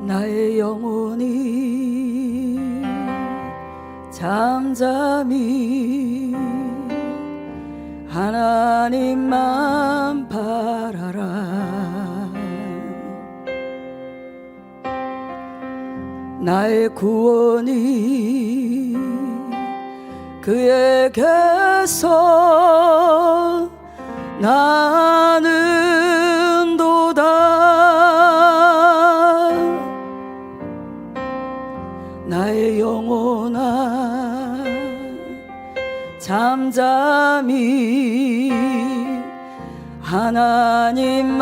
나의 영혼이 잠잠히 하나님만 바라라. 나의 구원이 그에게서 나는 도다. 나의 영혼아 잠잠히 하나님만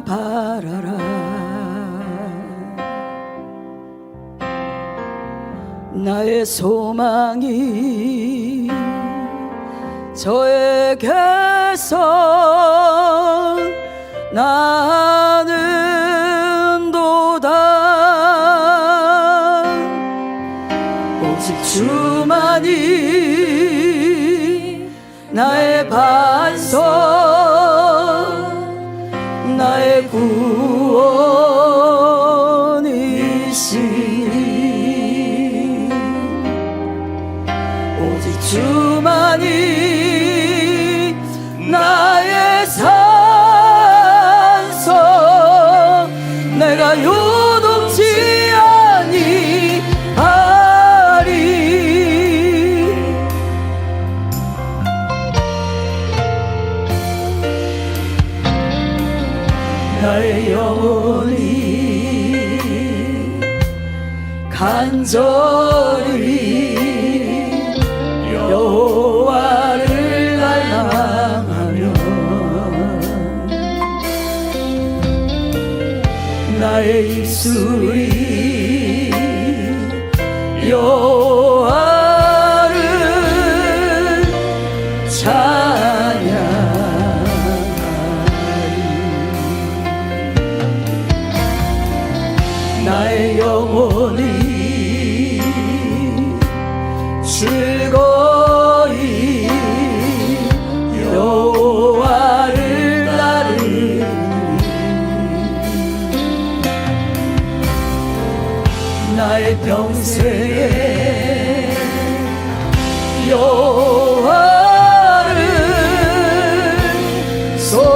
바라라. 나의 소망이 저에게서 나는 도다. 오직 주만이 나의 반석, 나의 구원이시니 오직 주만이 나의 산소, 내가 요동치 아니하리. 나의 영혼이 간절히 여호와를 갈망하며 나의 입술이 여호와를 찬양하리. 나의 영혼이 즐거이 여호와를 따르니 나의 평생에 여호와를 송축하리.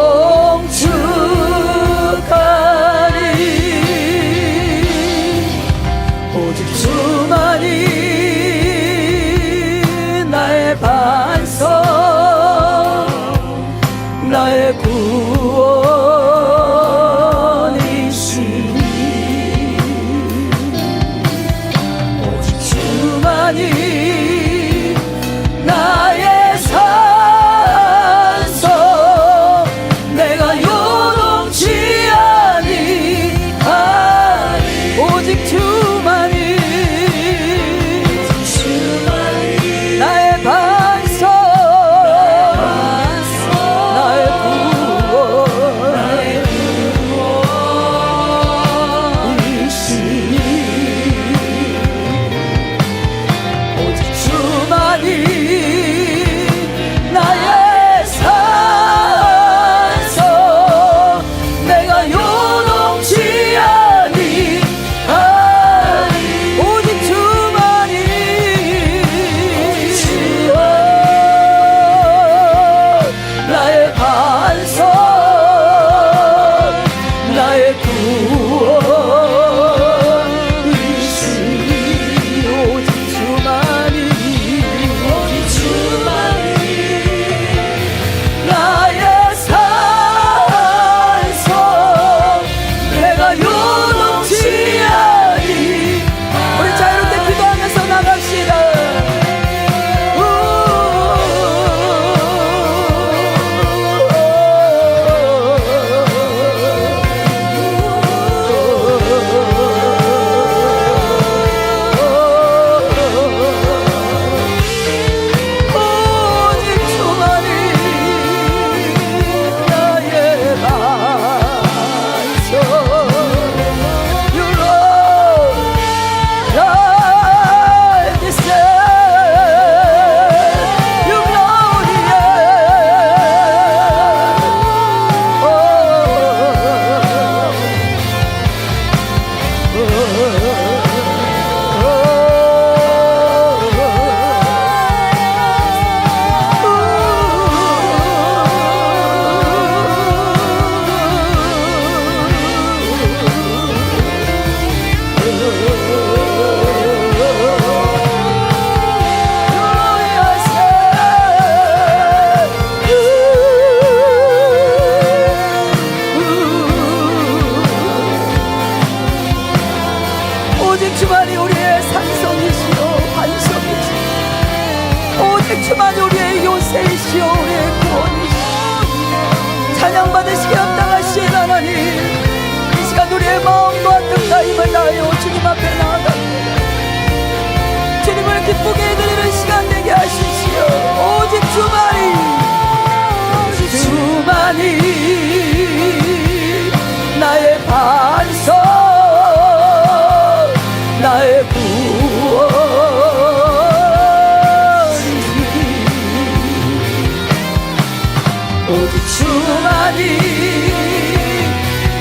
오직 주만이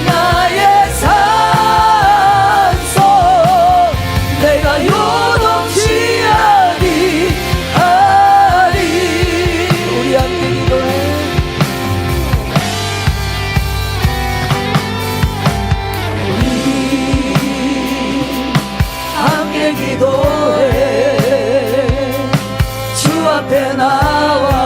나의 산소 내가 요동치 아니하리. 우리 함께 기도해. 우리 함께 기도해. 주 앞에 나와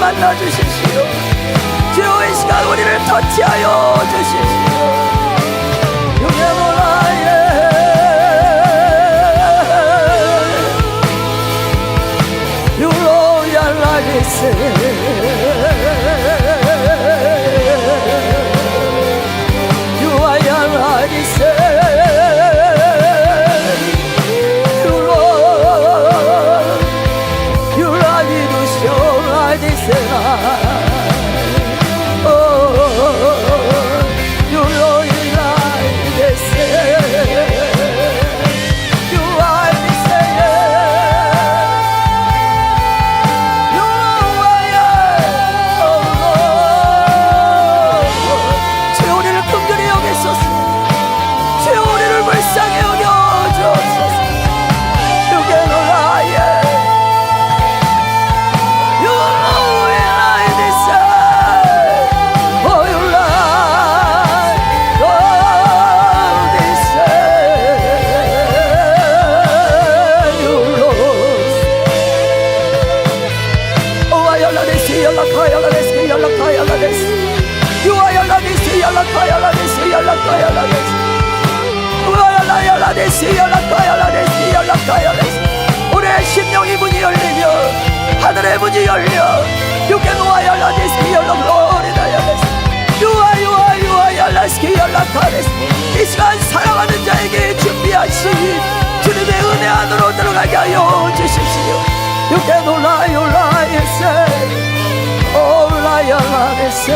만나주십시오. 주여 이 시간 우리를 터치하여 주십시오. 용해보라예 유로얄라리세 우리의 심령이 문이 열리며 하늘의 문이 열려 육의 노아 열라데스 열라데스 유아 열라스키 열라카데스 이 시간 사랑하는 자에게 준비하신 주님의 은혜 안으로 들어가게 하여 주십시오. 육의 노라 열라데스 올라 열라데스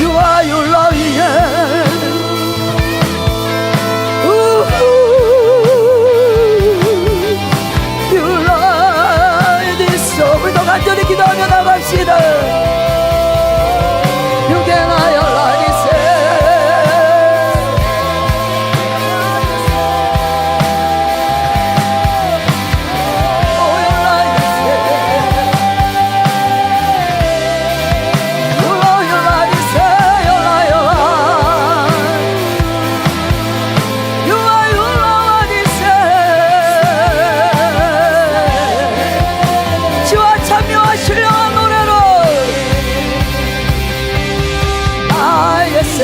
유아 열라위에 우리도 간절히 기도하며 나갑시다. 유게나 열라디세 오 열라디세 열라디세 유아 열라디세 지와 참여와 신령한 노래로 예스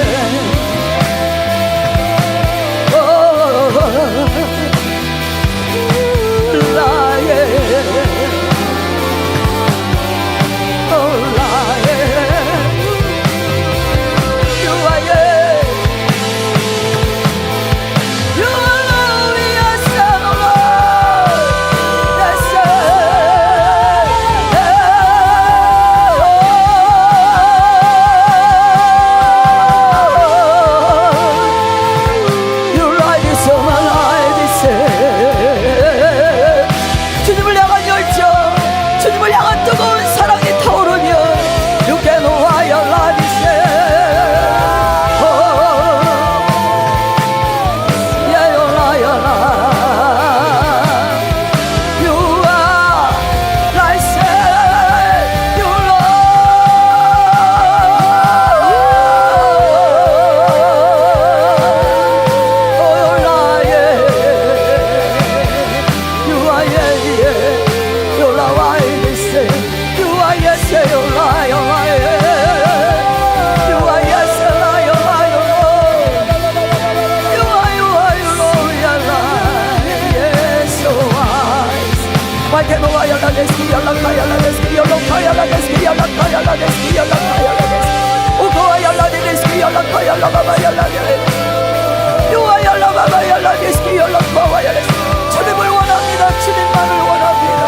주님을 원합니다. 주님만을 원합니다.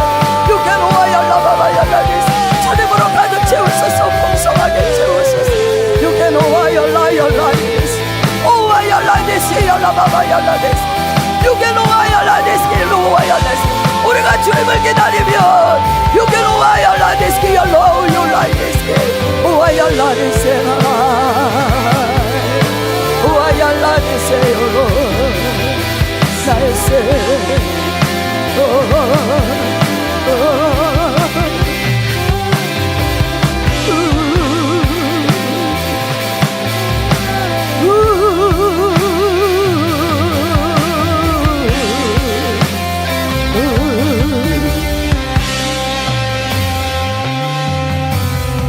유게노와 열라바바얄라데스 주님으로 가득 채우소서. 풍성하게 채우소서. 유게노와 열라데스 오와 열라데스 열라바바얄라데스 유게노와 열라데스 로와 열라데스 우리가 주님을 기다리면 유게노와 열라데스 열라데스 오와 열라데스 오와 열라데스 나이스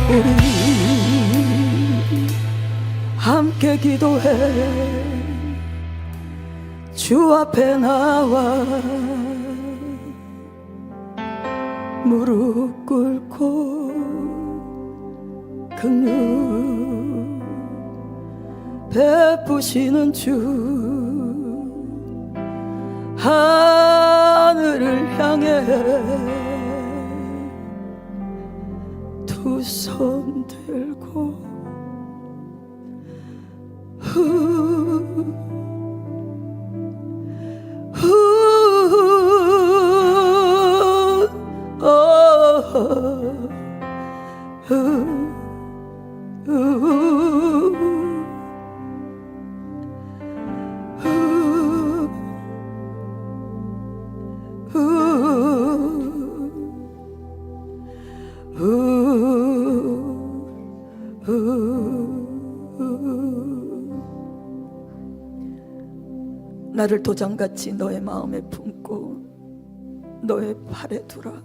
우리 함께 기도해 주 앞에 나와 무릎 꿇고 긍휼 베푸시는 주 하늘을 향해 두 손 들고 나를 도장같이 너의 마음에 품고 너의 팔에 두라.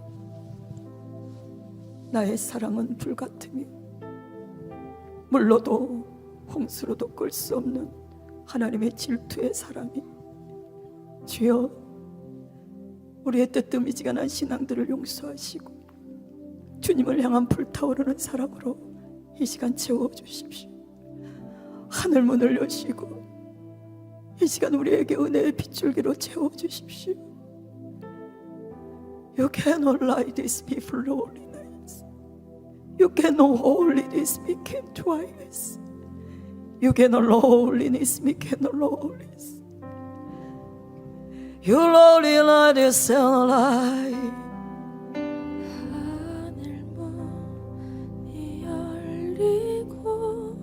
나의 사랑은 불같으며 물로도 홍수로도 끌 수 없는 하나님의 질투의 사랑이, 주여 우리의 뜨뜻미지근한 신앙들을 용서하시고 주님을 향한 불타오르는 사랑으로 이 시간 채워주십시오. 하늘 문을 여시고 이 시간 우리에게 은혜의 빗줄기로 채워주십시오. You cannot lie this before holiness. You cannot holiness became twice. You cannot holiness became holiness. You lonely light is light. 하늘 문이 열리고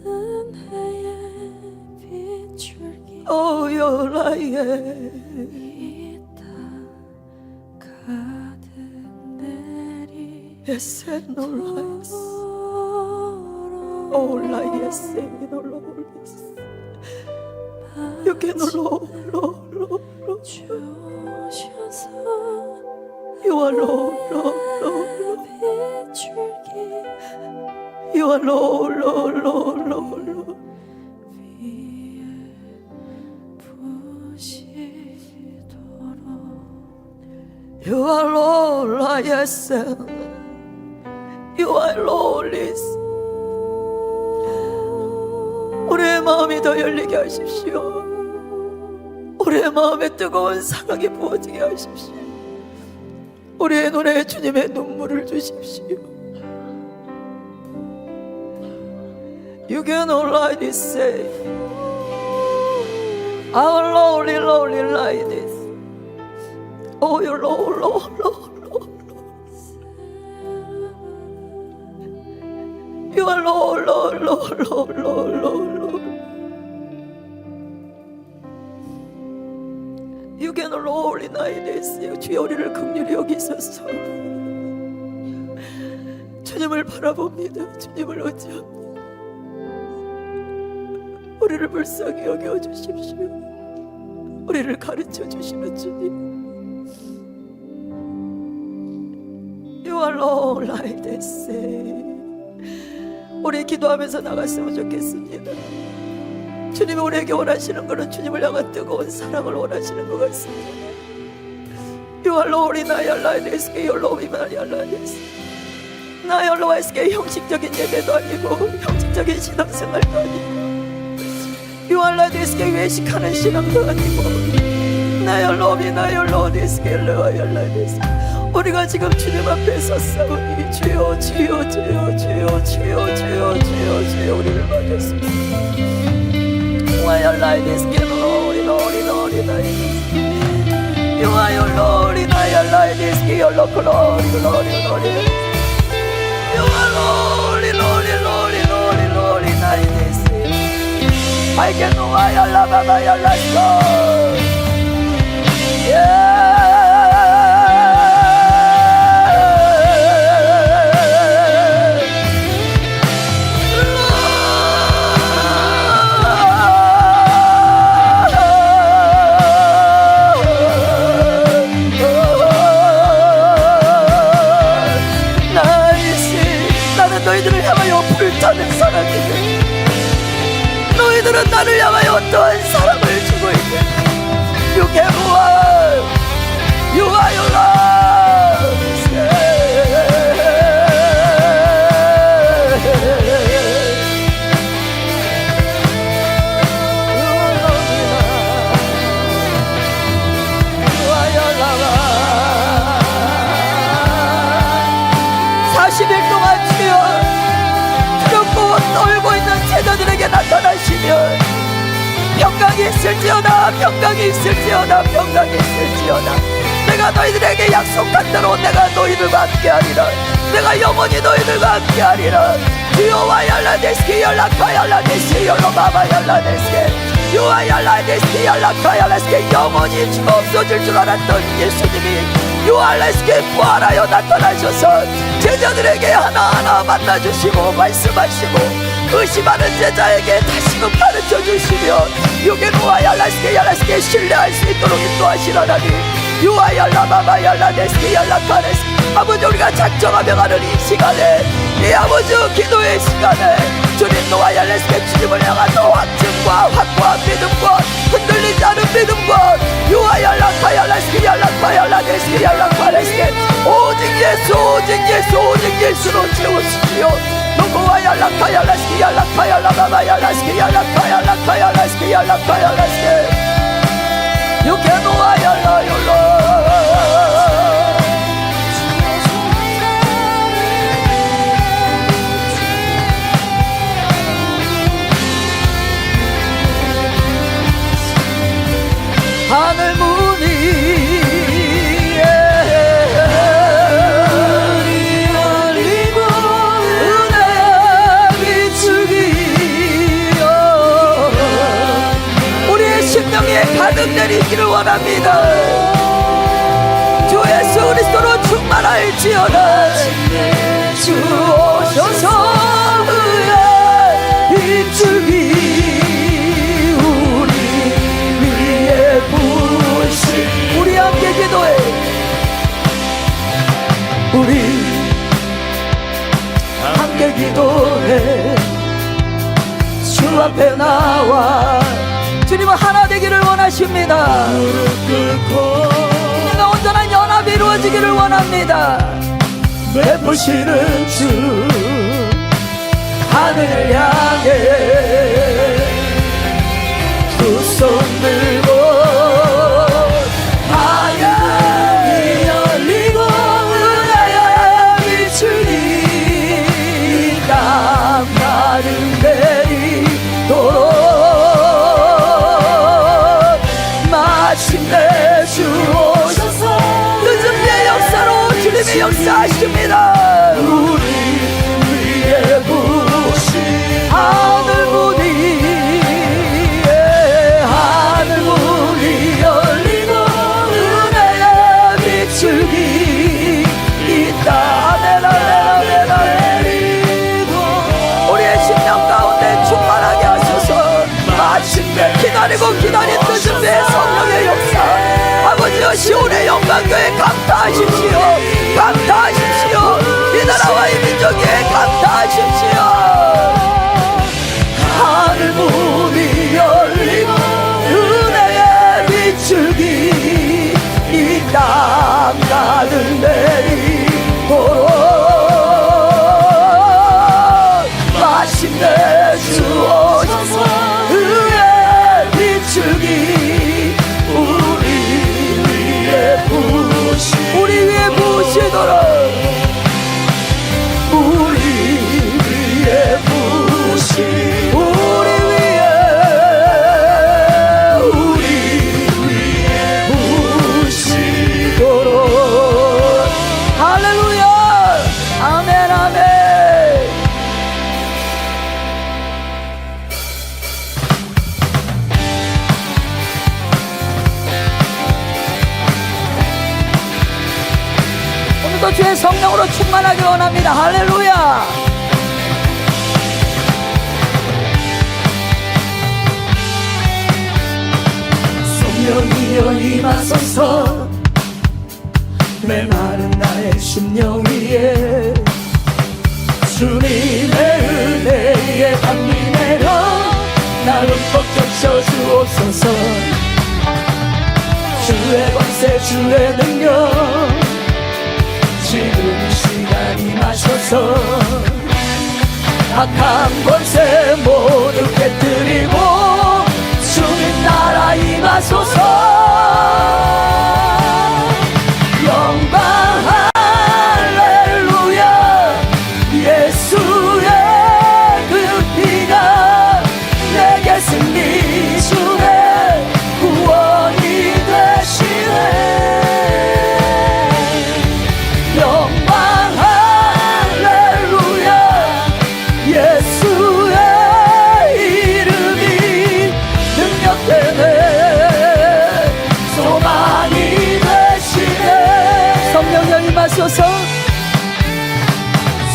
은혜의 빗줄기 Oh, your light. 이 땅 가득 내리 Yes, and no lies. Oh, light, yes, and no lies. You cannot Lord. 주셔서 You are Lord. 빗줄기 You are Lord. 위에 부시도록 You are Lord, yes. You are Lord. 우리의 마음이 더 열리게 하십시오. 우리의 마음에 뜨거운 사랑이 부어지게 하십시오. 우리의 눈에 주님의 눈물을 주십시오. You cannot lie this say. Our lonely like this. Oh, your Lord. You are Lord. You cannot lonely like this. 주여 우리를 긍휼히 여기소서. 주님을 바라봅니다. 주님을 의지합니다. 우리를 불쌍히 여겨주십시오. 우리를 가르쳐주시는 주님. You are Lord like this. 우리 기도하면서 나갔으면 좋겠습니다. 주님이 우리에게 원하시는 것은 주님을 향한 뜨거운 사랑을 원하시는 것 같습니다. You are Lord, 나의 알라이데스게 열로우이 말이 알라이데스. 나의 알라이데스게 형식적인 예배도 아니고 형식적인 신앙생활도 아니고 You are 알라이데스게 외식하는 신앙도 아니고 나의 알라이데스게 알라이데스. 우리가 지금 주님 앞에 섰사오니 주여 우리를 받으소서. Why your light is getting Lord. You are your Lord, your light is getting your Lord. You are Lord, night is. I can know why your love, your light, Lord. 너희들을 향하여 불타는 사랑이네. 너희들은 나를 향하여 어떠한 사랑을 주고 있네. You can run. You are your love. You are your love. 40일 동안 주여 두렵고 떨고 있는 제자들에게 나타나시면 평강이 있을지어다. 내가 너희들에게 약속한 대로 내가 너희들과 함께하리라. 내가 영원히 너희들과 함께하리라. 주여와 열라데스키 열락과 열라데스키 열로바바 열라데스키 유와 열라데스키 열락과 열라데스키 영원히 주가 없어질 줄 알았던 예수님이 유알레스께 부활하여 나타나셔서 제자들에게 하나하나 만나주시고 말씀하시고 의심하는 제자에게 다시금 가르쳐 주시며 육에 노아 yar라스게 신뢰할 수 있도록 인도하시라. 하나님 유아 yar라바바 yar라데스게 yar라카레스 아버지, 우리가 작정하며 가는 이 시간에, 이 아버지 기도의 시간에 주님 노아 yar라스게 주님을 향한 확증과 확고한 믿음과 흔들리지 않은 믿음과 유아 yar라카 yar라스게 yar라카 yar라데스게 yar라카레스게 오직 예수 오직 예수 오직 예수로 채우시오. 노고와 yar라카 yar라스게 yar라카 yar라바바 yar라스게 yar라카 yar라카 yar라스게 yar라카 yar라스게 육에 노아 yar라 yar라 하늘 문이 열리고 은혜의 비추기여 우리의 심령에 가득 내리기를 원합니다. 주 예수 그리스도로 충만할지어다. 주 오셔서 은혜의 비추기 우리 함께 기도해. 우리 함께 기도해. 주 앞에 나와 주님은 하나 되기를 원하십니다. 우리가 온전한 연합이 이루어지기를 원합니다. 베푸시는 주 하늘을 향해 두 손 들고 하얀이 열리고 은혜의 비추니 땀 가득 내리도록 마침내 주 오셔서 늦은비의 역사로 주님이 역사하십니다. 우리 위에 부신 하늘 문이 기다린 늦은비의 성령의 역사 아버지여 시온의 영광교회 감사하십시오. 감사하십시오. 이 나라와 이 민족 위에 감사하십시오. 하늘 문이 열리고 은혜의 비추기 이 땅 가득 내리도록 마침내 주 오셔서 우리 위에 부으시도록 우리 위에 부으시 우리 위에 부으시도록 할렐루야 아멘 아멘. 오늘도 주의 성령으로 충만하기 원합니다. 할렐루야. 성령이여 임하소서 메마른 나의 심령 위에 주님의 은혜에 담비 내려 나를 흠뻑 적셔주옵소서. 주의 권세 주의 능력 지금 이 시간 임하셔서 악한 권세 모두 깨뜨리고 주님 나라 임하소서. 영광 할렐루야 예수의 그 피가 내게 승리 주네 구원이 되시네.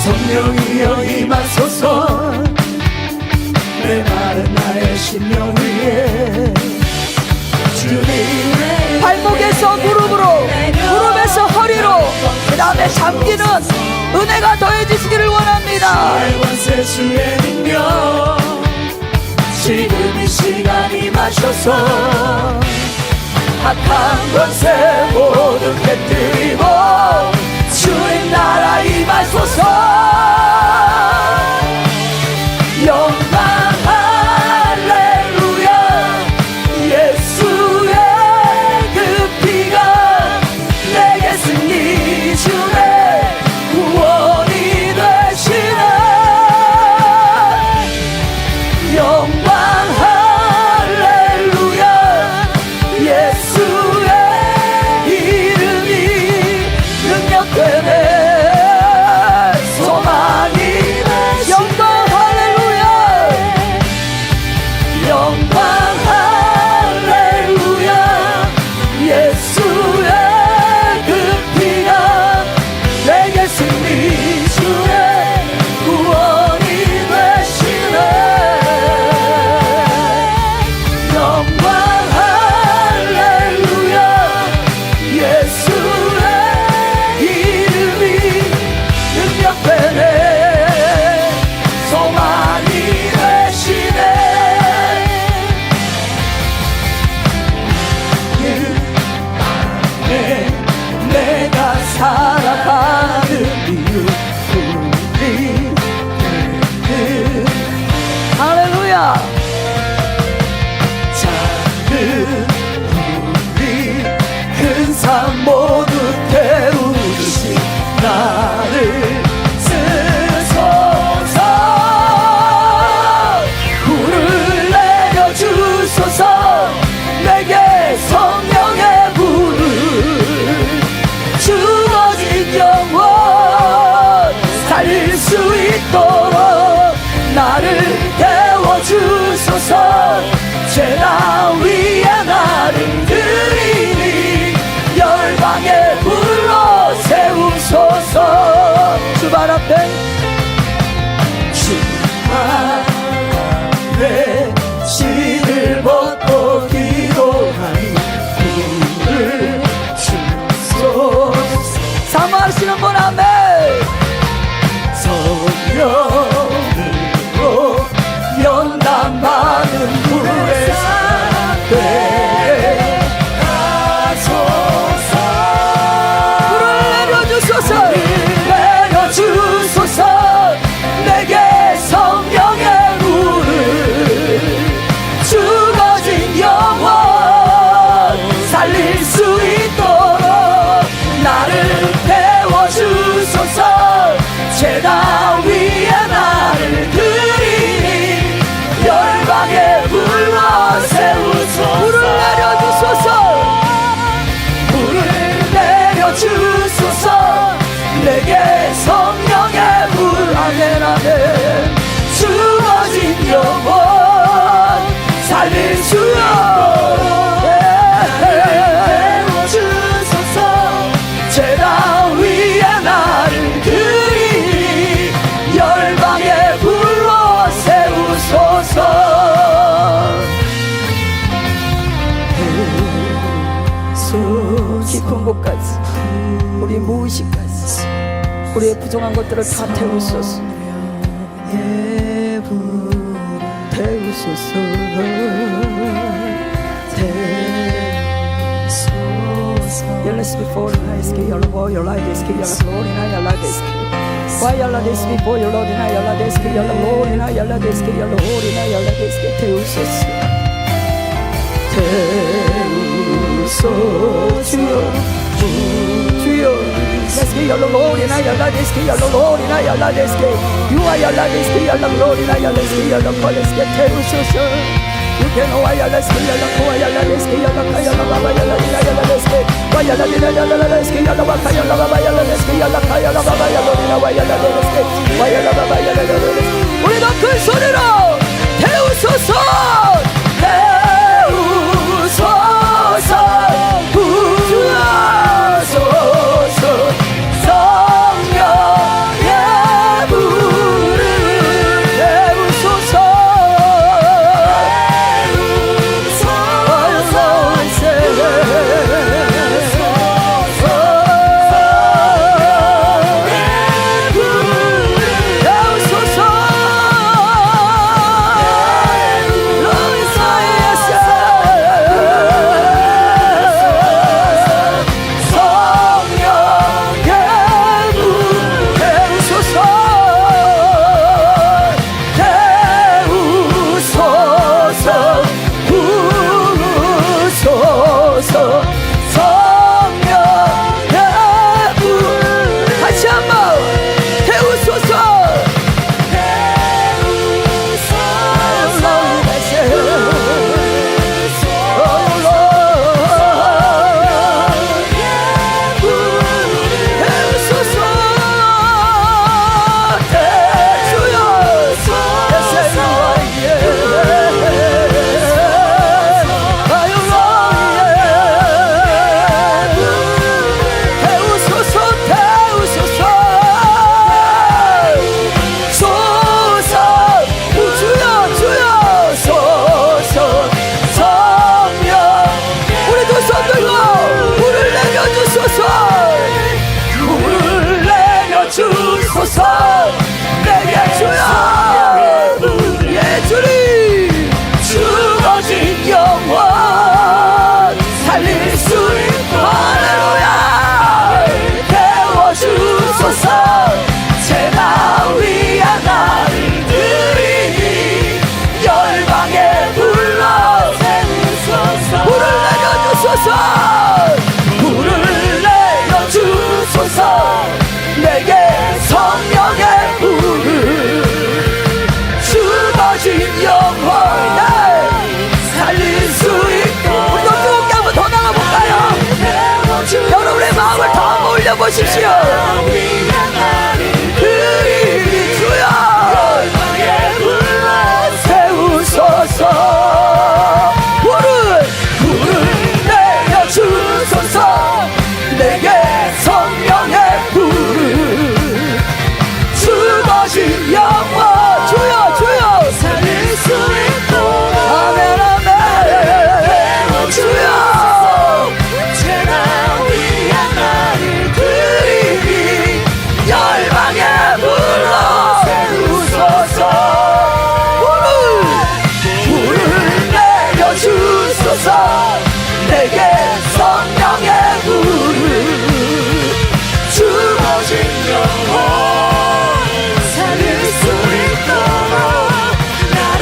성령이여 임하소서 메마른 나의 심령 위에 주님의 발목에서 무릎으로, 무릎에서 허리로, 그 다음에 잠기는 은혜가 더해지시기를 원합니다. 원세 주의 능력 지금 이 시간 임하셔서 악한 권세 모두 깨뜨리고 주의 나라 임하소서. 영광 할렐루야. 예수의 그 피가 내게 승리 주네 구원이 되시네. 영광 할렐루야. 예수의 이름이 능력되네. 소망이 되시네. 영광 할렐루야. 영광 할렐루야. 예수의 그 피가 내게 승리 주네 구원이 되시네. 영광 할렐루야. 예수의 이름이 능력되네. 소망이 되시네. 내가 살아가는 이유 우리 할렐루야. 작은 우리 큰 삶 모두 태우듯이 나를 쓰소서. 불을 내려주소서. 내게 성령의 불을 죽어진 영혼 살릴 수 있도록 나를 태워주소서. 죄나 위에 나를 드리니 열방에 불러 세우소서. 주발 앞에 주 앞에 신을 벗고 기도하니 불을 주소서. 사모하시는 분 아멘. 성령으로 연단받은 불의 사람들에게 가소서. 불을 내려주소서. 내려주소서. 내게 성령의 물을 죽어진 영혼 살릴 수 있도록 나를 태워주소서. 죄다 위에 나를 드리니 열방에 불러 세우소서. 불을 내려주소서. 불을 내려주소서. 내게 성령의 불. 아멘 아멘. 죽어진 영혼 살릴 수 있도록 태워주소서. 죄다 위에 나를 드리니 열방에 불러 세우소서. 깊은 곳까지, 우리 무의식까지, 우리의 부정한 것들을 다 태우소서. 태우소서. Your lips before your eyes, your Lord, your light is your Lord, and your light is Why your light is before your Lord, and your light is your Lord, and your light is your Lord, and your light is 태우소서. 태우소서. 주여, let's get your Lord, and your light is your Lord, and your light is You are your light is your Lord, and your light is your Lord, let's get 태우소서. You can know why let's get your Lord, why your light is your Lord, why your Lord, why your Lord, why your Lord, why your Lord, let's get your Lord, why your Lord, why your Lord, let's get your Lord, why your Lord, why your Lord, why your Lord, let's get why your Lord, why your Lord. 우리 더 큰 소리로 태우소서. 태우소서. 부어소서. 성령의 불을 태우소서. 보십시오. 그리 주여 세우소서. 불을 내려주소서. 내게 성령의 불을 주거진 영원. 주여 주여 살릴 수 있도록 아멘 아멘. 주여 제가 위한 나를 그리 열방에 불러 세우소서. 불을 내려주소서. 내게 성령의 불을 주어진 영혼 살릴 수 있도록 나를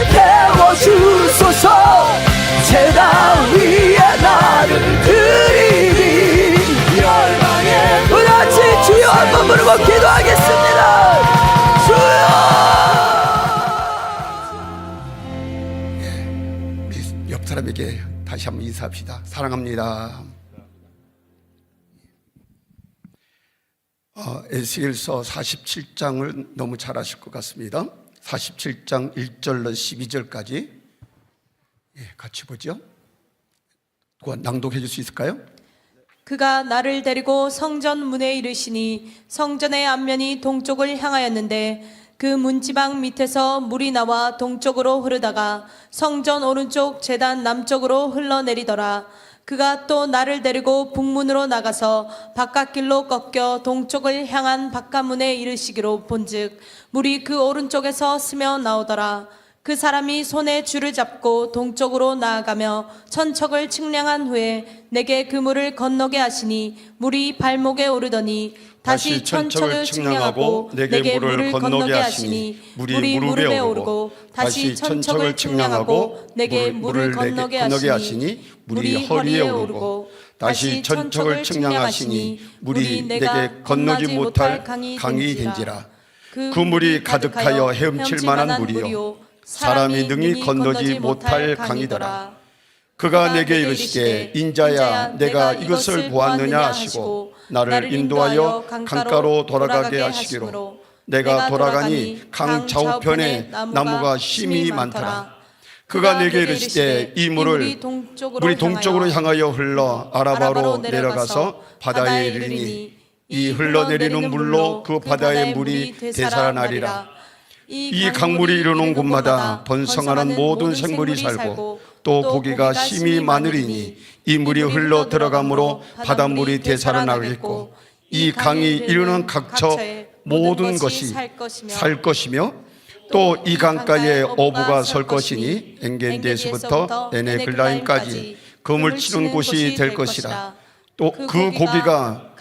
태워주소서. 제단 위에 나를 드리니 열방에 우리 같이 주여 한번 부르고 기도하겠습니다. 주여. 우리 옆 사람에게 다시 한번 인사합시다. 사랑합니다. 에스겔서 47장을 너무 잘 아실 것 같습니다. 47장 1절로 12절까지 같이 보죠. 누가 낭독해 줄 수 있을까요? 그가 나를 데리고 성전 문에 이르시니 성전의 앞면이 동쪽을 향하였는데 그 문지방 밑에서 물이 나와 동쪽으로 흐르다가 성전 오른쪽 제단 남쪽으로 흘러내리더라. 그가 또 나를 데리고 북문으로 나가서 바깥길로 꺾여 동쪽을 향한 바깥문에 이르시기로 본즉 물이 그 오른쪽에서 스며 나오더라. 그 사람이 손에 줄을 잡고 동쪽으로 나아가며 천척을 측량한 후에 내게 그 물을 건너게 하시니 물이 발목에 오르더니 다시 천척을 측량하고 내게 물을 건너게 하시니 물이 무릎에 오르고 다시 천척을 측량하고 내게 물을 건너게 하시니 물이 허리에 오르고 다시 천척을 측량하시니 물이 내게 건너지 못할 강이 된지라. 그 물이 가득하여 헤엄칠 만한 물이요 사람이 능히 건너지 못할 강이더라. 그가 내게 이르시되 인자야 내가 이것을 보았느냐 하시고 나를 인도하여 강가로 돌아가게 하시기로 내가 돌아가니 강 좌우편에 나무가 심이 많더라. 그가 내게 이르시되 이 물이 동쪽으로 향하여 흘러 아라바로 내려가서 바다에 이르니 이 흘러내리는 물로 그 바다의 물이 되살아나리라. 이 강물이 이르는 곳마다 번성하는 모든 생물이 살고 또 고기가 심이 많으리니 이 물이 흘러 들어가므로 바닷물이 되살아나겠고 이 강이 이르는 각처 모든 것이 살 것이며 또 이 강가에 어부가 설 것이니 엔겐디에서부터 에네글라임까지 금을 치는 곳이 될 것이라. 또 그 고기가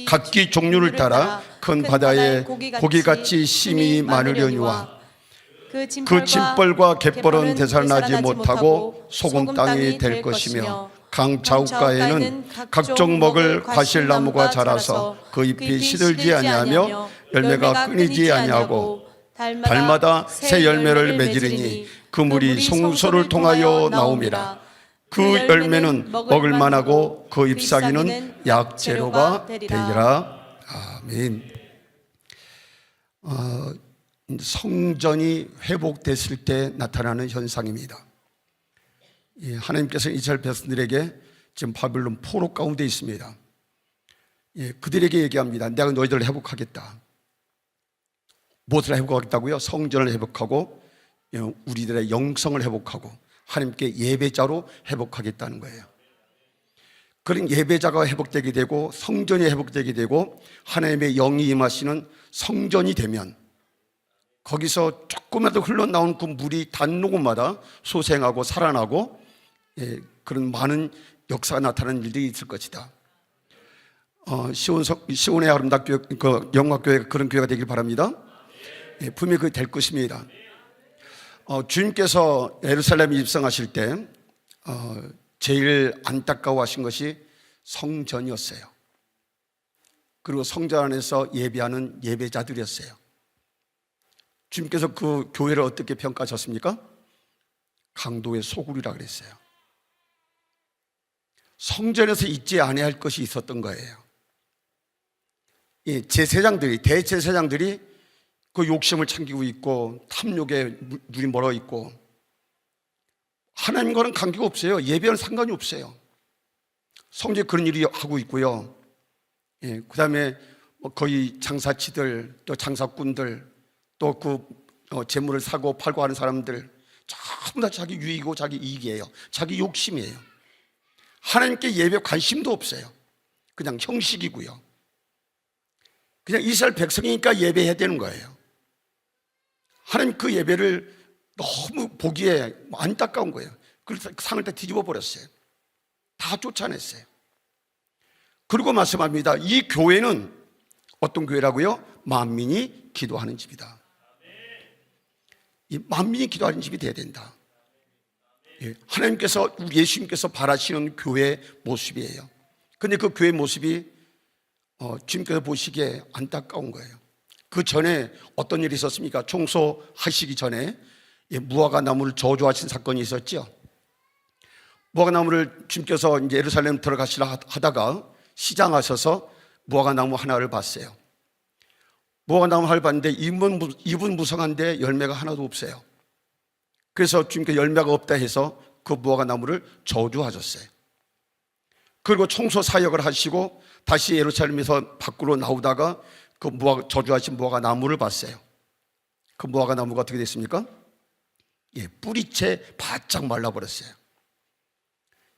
각기 종류를 따라 큰 바다에 고기같이 심이 많으려니와 그 짐벌과 갯벌은 되살아나지 못하고 소금 땅이 될 것이며 강 좌우가에는 각종 먹을 과실나무가 자라서 그 잎이 시들지 아니하며 열매가 끊이지 아니하고 달마다 새 열매를 맺으리니 그 물이 송소를 통하여 나옵니다. 그 열매는 먹을 만하고 그 잎사귀는 약재료가 되리라. 아멘. 성전이 회복됐을 때 나타나는 현상입니다. 하나님께서 이스라엘 백성들에게 지금 바벨론 포로 가운데 있습니다. 그들에게 얘기합니다. 내가 너희들을 회복하겠다. 무엇을 회복하겠다고요? 성전을 회복하고 우리들의 영성을 회복하고 하나님께 예배자로 회복하겠다는 거예요. 그런 예배자가 회복되게 되고 성전이 회복되게 되고 하나님의 영이 임하시는 성전이 되면 거기서 조금이라도 흘러나온 그 물이 닿는 곳마다 소생하고 살아나고 그런 많은 역사가 나타나는 일들이 있을 것이다. 시온의 아름답교회, 영화교회가 그런 교회가 되길 바랍니다. 분명히 그게 될 것입니다. 주님께서 예루살렘에 입성하실 때 제일 안타까워하신 것이 성전이었어요. 그리고 성전 안에서 예배하는 예배자들이었어요. 주님께서 그 교회를 어떻게 평가하셨습니까? 강도의 소굴이라 그랬어요. 성전에서 잊지 아니할 것이 있었던 거예요. 이 제사장들이, 대제사장들이 그 욕심을 챙기고 있고 탐욕에 눈이 멀어 있고 하나님과는 관계가 없어요. 예배와는 상관이 없어요. 성전에 그런 일이 하고 있고요. 그 다음에 거의 장사치들, 또 장사꾼들, 또 그 재물을 사고 팔고 하는 사람들 전부 다 자기 유익이고 자기 이익이에요. 자기 욕심이에요. 하나님께 예배 관심도 없어요. 그냥 형식이고요. 그냥 이스라엘 백성이니까 예배해야 되는 거예요. 하나님 그 예배를 너무 보기에 안타까운 거예요. 그래서 상을 다 뒤집어 버렸어요. 다 쫓아냈어요. 그리고 말씀합니다. 이 교회는 어떤 교회라고요? 만민이 기도하는 집이다. 이 만민이 기도하는 집이 돼야 된다. 하나님께서, 예수님께서 바라시는 교회 모습이에요. 근데 그 교회 모습이 주님께서 보시기에 안타까운 거예요. 그 전에 어떤 일이 있었습니까? 청소하시기 전에 무화과 나무를 저주하신 사건이 있었죠. 무화과 나무를 주님께서 이제 예루살렘 들어가시려 하다가 시장하셔서 무화과 나무 하나를 봤어요. 무화과 나무 하나를 봤는데 잎은 무성한데 열매가 하나도 없어요. 그래서 주님께 열매가 없다 해서 그 무화과 나무를 저주하셨어요. 그리고 청소 사역을 하시고 다시 예루살렘에서 밖으로 나오다가 그 저주하신 무화과 나무를 봤어요. 그 무화과 나무가 어떻게 됐습니까? 뿌리채 바짝 말라버렸어요.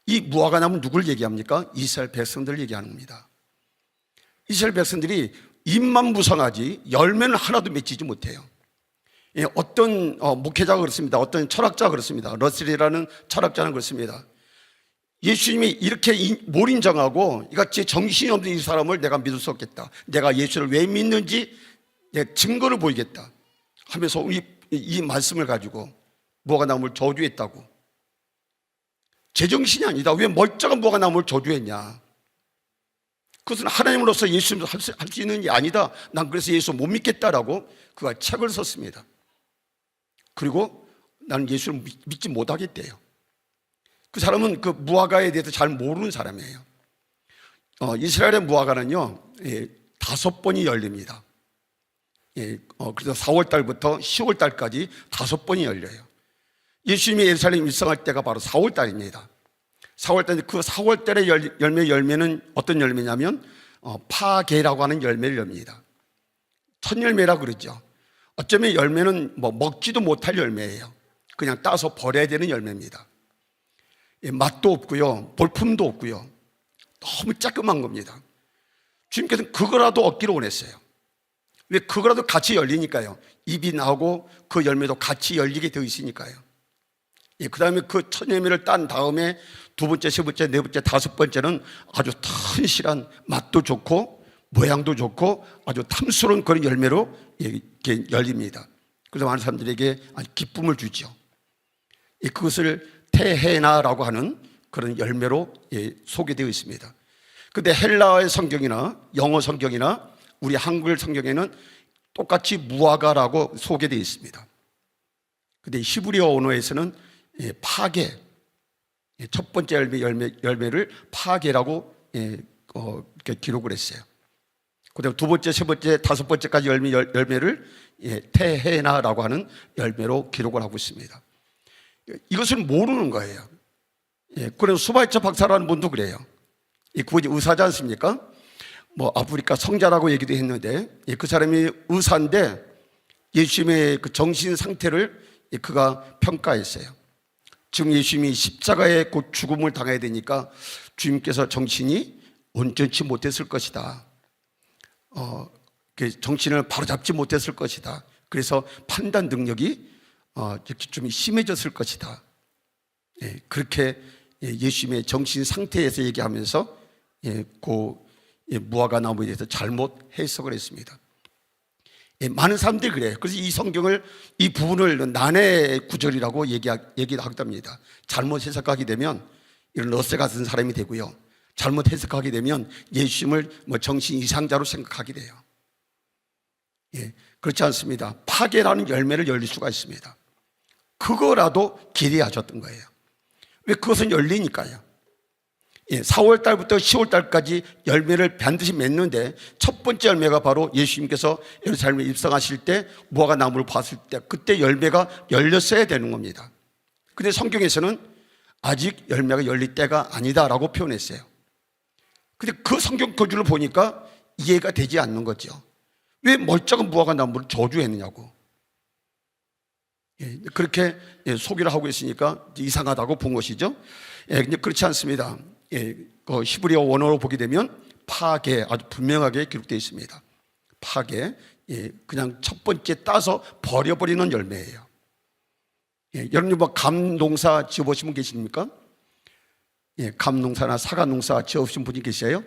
이 무화과 나무 누굴 얘기합니까? 이스라엘 백성들을 얘기하는 겁니다. 이스라엘 백성들이 잎만 무성하지 열매는 하나도 맺히지 못해요. 어떤 목회자가 그렇습니다. 어떤 철학자가 그렇습니다. 러셀이라는 철학자는 그렇습니다. 예수님이 이렇게 몰인정하고 이같이 정신이 없는 이 사람을 내가 믿을 수 없겠다. 내가 예수를 왜 믿는지 내 증거를 보이겠다 하면서 이 말씀을 가지고 무화과 나무를 저주했다고. 제정신이 아니다. 왜 멀쩡한 무화과 나무를 저주했냐? 그것은 하나님으로서 예수님을 할 수 있는 게 아니다. 난 그래서 예수 못 믿겠다라고 그가 책을 썼습니다. 그리고 나는 예수를 믿지 못하겠대요. 그 사람은 그 무화과에 대해서 잘 모르는 사람이에요. 이스라엘의 무화과는요 5번이 열립니다. 그래서 4월 달부터 10월 달까지 5번이 열려요. 예수님이 예루살렘 입성할 때가 바로 4월 달입니다. 4월 달에 그 4월 달의 열매는 어떤 열매냐면 파게라고 하는 열매를 엽니다. 첫 열매라 그러죠. 어쩌면 열매는 먹지도 못할 열매예요. 그냥 따서 버려야 되는 열매입니다. 맛도 없고요, 볼품도 없고요, 너무 쬐끔한 겁니다. 주님께서는 그거라도 얻기를 원했어요. 왜? 그거라도 같이 열리니까요. 잎이 나오고 그 열매도 같이 열리게 되어 있으니까요. 그 다음에 그 첫 열매를 딴 다음에 두 번째, 세 번째, 네 번째, 다섯 번째는 아주 튼실한 맛도 좋고 모양도 좋고 아주 탐스러운 그런 열매로 이렇게 열립니다. 그래서 많은 사람들에게 아주 기쁨을 주죠. 그것을 테헤나라고 하는 그런 열매로 소개되어 있습니다. 그런데 헬라의 성경이나 영어 성경이나 우리 한글 성경에는 똑같이 무화과라고 소개되어 있습니다. 그런데 히브리어 언어에서는 파게, 첫 번째 열매를 파게라고 이렇게 기록을 했어요. 그다음에 두 번째, 세 번째, 다섯 번째까지 열매를 테헤나라고 하는 열매로 기록을 하고 있습니다. 이것을 모르는 거예요. 그래서 수바이처 박사라는 분도 그래요. 그분이 의사지 않습니까? 아프리카 성자라고 얘기도 했는데 그 사람이 의사인데 예수님의 그 정신 상태를 그가 평가했어요. 지금 예수님이 십자가에 곧 죽음을 당해야 되니까 주님께서 정신이 온전치 못했을 것이다. 정신을 바로잡지 못했을 것이다. 그래서 판단 능력이 좀 심해졌을 것이다. 그렇게 예수님의 정신 상태에서 얘기하면서 그 무화과 나무에 대해서 잘못 해석을 했습니다. 많은 사람들이 그래요. 그래서 이 성경을, 이 부분을 난해 구절이라고 얘기를 하답니다. 잘못 해석하게 되면 이런 러셀 같은 사람이 되고요, 잘못 해석하게 되면 예수님을 정신 이상자로 생각하게 돼요. 그렇지 않습니다. 파괴라는 열매를 열릴 수가 있습니다. 그거라도 기대하셨던 거예요. 왜? 그것은 열리니까요. 4월 달부터 10월 달까지 열매를 반드시 맺는데 첫 번째 열매가 바로 예수님께서 예루살렘에 입성하실 때 무화과 나무를 봤을 때 그때 열매가 열렸어야 되는 겁니다. 근데 성경에서는 아직 열매가 열릴 때가 아니다라고 표현했어요. 근데 그 성경 구절을 보니까 이해가 되지 않는 거죠. 왜 멀쩡한 무화과 나무를 저주했느냐고. 그렇게 소개를 하고 있으니까 이상하다고 본 것이죠. 근데 그렇지 않습니다. 히브리어 원어로 보게 되면 파괴, 아주 분명하게 기록되어 있습니다. 파괴, 그냥 첫 번째 따서 버려버리는 열매예요. 여러분이 뭐 감농사 지어보신 분 계십니까? 감농사나 사과농사 지어보신 분이 계세요?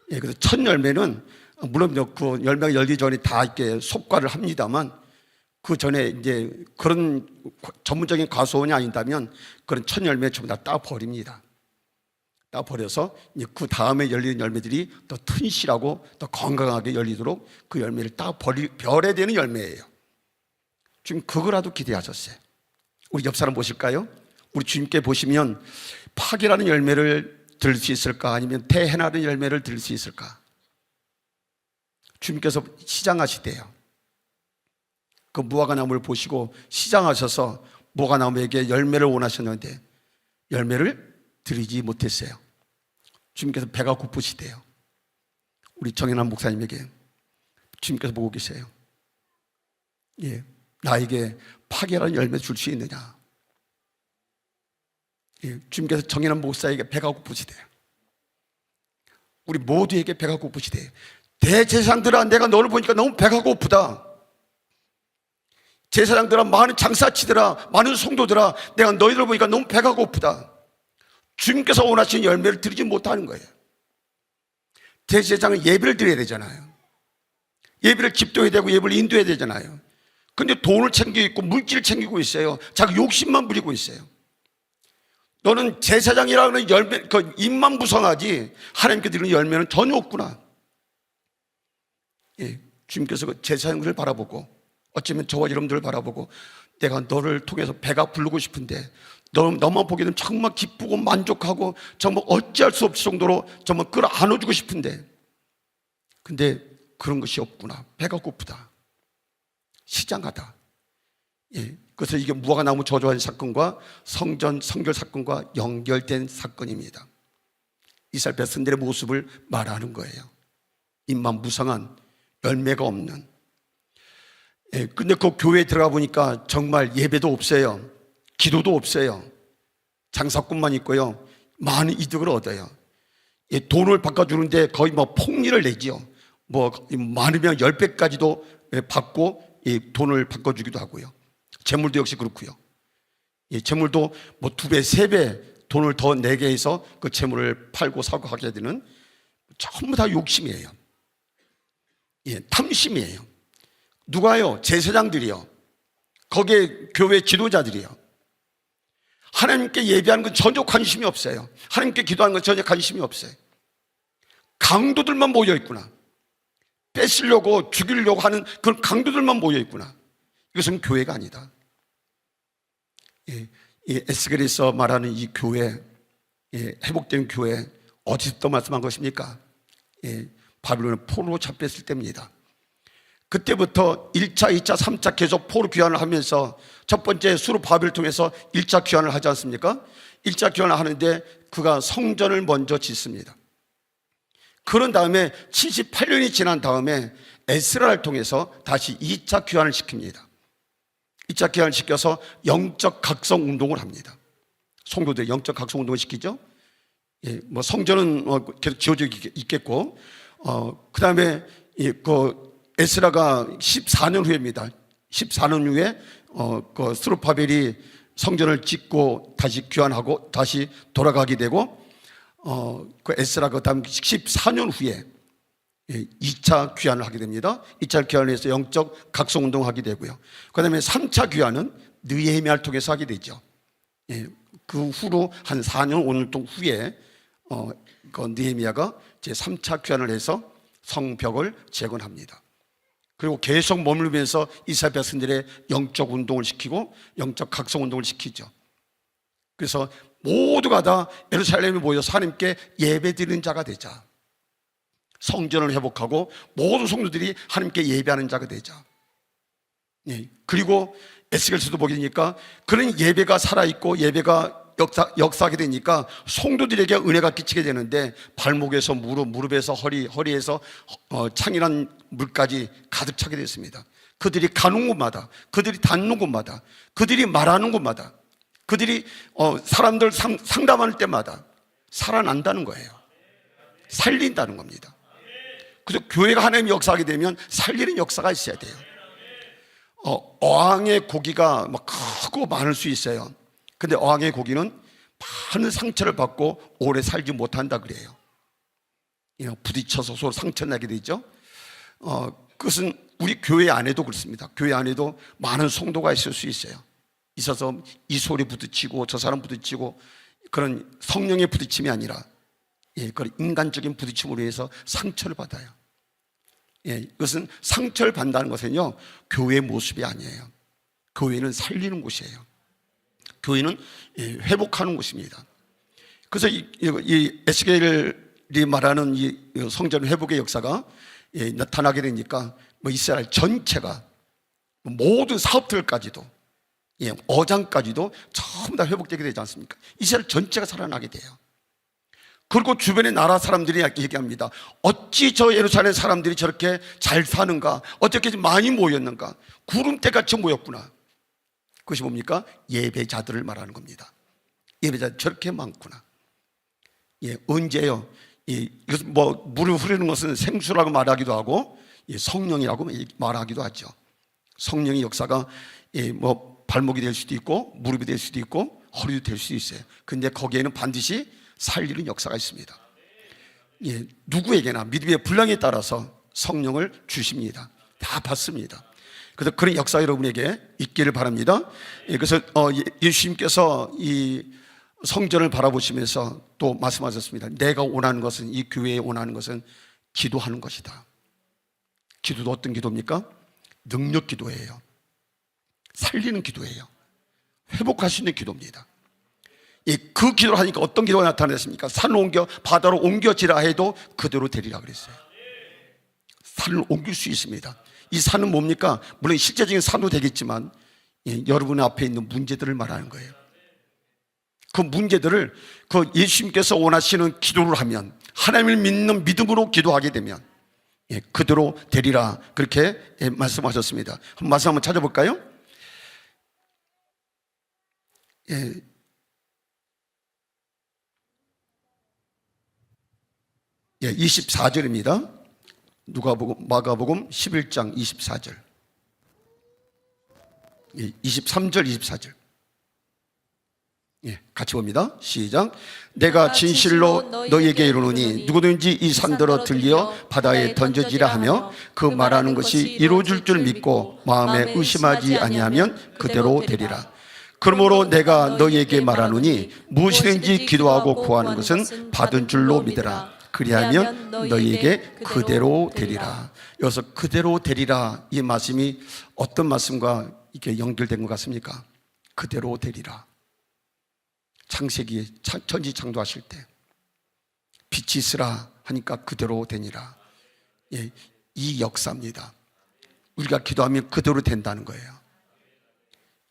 그래서 첫 열매는 물론 그 열매가 열기 전에 다 이렇게 속과를 합니다만 그 전에 이제 그런 전문적인 과수원이 아닌다면 그런 첫 열매 전부 다 따버립니다. 따버려서 그 다음에 열리는 열매들이 더 튼실하고 더 건강하게 열리도록 그 열매를 따버려야 되는 열매예요. 지금 그거라도 기대하셨어요. 우리 옆 사람 보실까요? 우리 주님께 보시면 파괴라는 열매를 들을 수 있을까? 아니면 대해라는 열매를 들을 수 있을까? 주님께서 시장하시대요. 그 무화과 나무를 보시고 시장하셔서 무화과 나무에게 열매를 원하셨는데 열매를 드리지 못했어요. 주님께서 배가 고프시대요. 우리 정연한 목사님에게 주님께서 보고 계세요. 나에게 파괴라는 열매 줄 수 있느냐? 주님께서 정연한 목사에게 배가 고프시대요. 우리 모두에게 배가 고프시대요. 대제사장들아, 내가 너를 보니까 너무 배가 고프다. 제사장들아, 많은 장사치들아, 많은 성도들아, 내가 너희들 보니까 너무 배가 고프다. 주님께서 원하시는 열매를 드리지 못하는 거예요. 대제사장은 예배를 드려야 되잖아요. 예배를 집도해야 되고 예배를 인도해야 되잖아요. 근데 돈을 챙기고 있고 물질을 챙기고 있어요. 자기 욕심만 부리고 있어요. 너는 제사장이라는 열매, 그 입만 무성하지 하나님께 드리는 열매는 전혀 없구나. 주님께서 그 제사장들을 바라보고 어쩌면 저와 여러분들을 바라보고 내가 너를 통해서 배가 부르고 싶은데 너만 보게 되면 정말 기쁘고 만족하고 정말 어찌할 수 없을 정도로 정말 끌어안아주고 싶은데 근데 그런 것이 없구나. 배가 고프다. 시장하다. 그래서 이게 무화과 나무 저주한 사건과 성결 사건과 연결된 사건입니다. 이스라엘 백성들의 모습을 말하는 거예요. 입만 무성한 열매가 없는. 근데 그 교회에 들어가 보니까 정말 예배도 없어요. 기도도 없어요. 장사꾼만 있고요. 많은 이득을 얻어요. 돈을 바꿔주는데 거의 뭐 폭리를 내지요. 뭐 많으면 10배까지도 받고 돈을 바꿔주기도 하고요. 재물도 역시 그렇고요. 재물도 뭐 2배, 3배 돈을 더 내게 해서 그 재물을 팔고 사고 하게 되는 전부 다 욕심이에요. 탐심이에요. 누가요? 제사장들이요. 거기에 교회 지도자들이요. 하나님께 예배하는 건 전혀 관심이 없어요. 하나님께 기도하는 건 전혀 관심이 없어요. 강도들만 모여 있구나. 뺏으려고 죽이려고 하는 그런 강도들만 모여 있구나. 이것은 교회가 아니다. 이 에스겔에서 말하는 이 교회, 회복된 교회 어디서부터 말씀한 것입니까? 바빌론의 포로로 잡혔을 때입니다. 그때부터 1차, 2차, 3차 계속 포로 귀환을 하면서 첫 번째 수르 바벨을 통해서 1차 귀환을 하지 않습니까? 1차 귀환을 하는데 그가 성전을 먼저 짓습니다. 그런 다음에 78년이 지난 다음에 에스라를 통해서 다시 2차 귀환을 시킵니다. 2차 귀환을 시켜서 영적 각성 운동을 합니다. 성도들이 영적 각성 운동을 시키죠. 뭐 성전은 계속 지어져 있겠고, 그 다음에 그 에스라가 14년 후입니다. 14년 후에 그 스룹바벨이 성전을 짓고 다시 귀환하고 다시 돌아가게 되고, 그 에스라가 그 다음 14년 후에 2차 귀환을 하게 됩니다. 2차 귀환을 해서 영적 각성 운동을 하게 되고요. 그 다음에 3차 귀환은 느헤미야를 통해서 하게 되죠. 그 후로 한 4년 5년 동안 후에 그 느헤미야가 제 3차 귀환을 해서 성벽을 재건합니다. 그리고 계속 머물면서 이스라엘 백성들의 영적 운동을 시키고 영적 각성 운동을 시키죠. 그래서 모두가 다 예루살렘에 모여서 하나님께 예배드리는 자가 되자. 성전을 회복하고 모든 성도들이 하나님께 예배하는 자가 되자. 그리고 에스겔서도 보게 되니까 그런 예배가 살아있고 예배가 역사하게 되니까 성도들에게 은혜가 끼치게 되는데 발목에서 무릎에서 허리에서 창이란 물까지 가득 차게 됐습니다. 그들이 가는 곳마다, 그들이 닿는 곳마다, 그들이 말하는 곳마다, 그들이 사람들 상담할 때마다 살아난다는 거예요. 살린다는 겁니다. 그래서 교회가 하나님의 역사하게 되면 살리는 역사가 있어야 돼요. 어항의 고기가 막 크고 많을 수 있어요. 근데 어항의 고기는 많은 상처를 받고 오래 살지 못한다 그래요. 부딪혀서 서로 상처 나게 되죠. 그것은 우리 교회 안에도 그렇습니다. 교회 안에도 많은 성도가 있을 수 있어요. 있어서 이 소리 부딪히고 저 사람 부딪히고 그런 성령의 부딪힘이 아니라 그런 인간적인 부딪힘으로 해서 상처를 받아요. 이것은 상처를 받는다는 것은요, 교회의 모습이 아니에요. 교회는 살리는 곳이에요. 교회는 회복하는 곳입니다. 그래서 이 에스겔이 말하는 이 성전 회복의 역사가 나타나게 되니까 이스라엘 전체가 모든 사업들까지도 어장까지도 전부 다 회복되게 되지 않습니까? 이스라엘 전체가 살아나게 돼요. 그리고 주변의 나라 사람들이 얘기합니다. 어찌 저 예루살렘 사람들이 저렇게 잘 사는가? 어떻게 많이 모였는가? 구름대같이 모였구나. 그것이 뭡니까? 예배자들을 말하는 겁니다. 예배자들 저렇게 많구나. 언제요? 이것은 물을 흐르는 것은 생수라고 말하기도 하고 성령이라고 말하기도 하죠. 성령의 역사가 발목이 될 수도 있고 무릎이 될 수도 있고 허리도 될 수도 있어요. 근데 거기에는 반드시 살리는 역사가 있습니다. 누구에게나 믿음의 분량에 따라서 성령을 주십니다. 다 받습니다. 그래서 그런 역사 여러분에게 있기를 바랍니다. 그래서 예수님께서 이 성전을 바라보시면서 또 말씀하셨습니다. 내가 원하는 것은, 이 교회에 원하는 것은 기도하는 것이다. 기도도 어떤 기도입니까? 능력 기도예요. 살리는 기도예요. 회복할 수 있는 기도입니다. 그 기도를 하니까 어떤 기도가 나타났습니까? 산을 옮겨 바다로 옮겨지라 해도 그대로 되리라 그랬어요. 산을 옮길 수 있습니다. 이 산은 뭡니까? 물론 실제적인 산도 되겠지만 여러분 앞에 있는 문제들을 말하는 거예요. 그 문제들을 예수님께서 원하시는 기도를 하면, 하나님을 믿는 믿음으로 기도하게 되면 그대로 되리라, 그렇게 말씀하셨습니다. 말씀 한번 찾아볼까요? 24절입니다. 마가복음 11장 24절. 23절 24절. 같이 봅니다. 시작. 내가 진실로 너희에게 이르노니 누구든지 이 산더러 들려 바다에 던져지라 하며 그 말하는 것이 이루어질 줄 믿고 마음에 의심하지 아니하면 그대로 되리라. 그러므로 내가 너희에게 말하노니 무엇이든지 기도하고 구하는 것은 받은 줄로 믿으라. 그리하면 너희에게 그대로 되리라. 여기서 그대로 되리라, 이 말씀이 어떤 말씀과 이렇게 연결된 것 같습니까? 그대로 되리라. 창세기에 천지 창조하실 때 빛이 있으라 하니까 그대로 되니라. 이 역사입니다. 우리가 기도하면 그대로 된다는 거예요.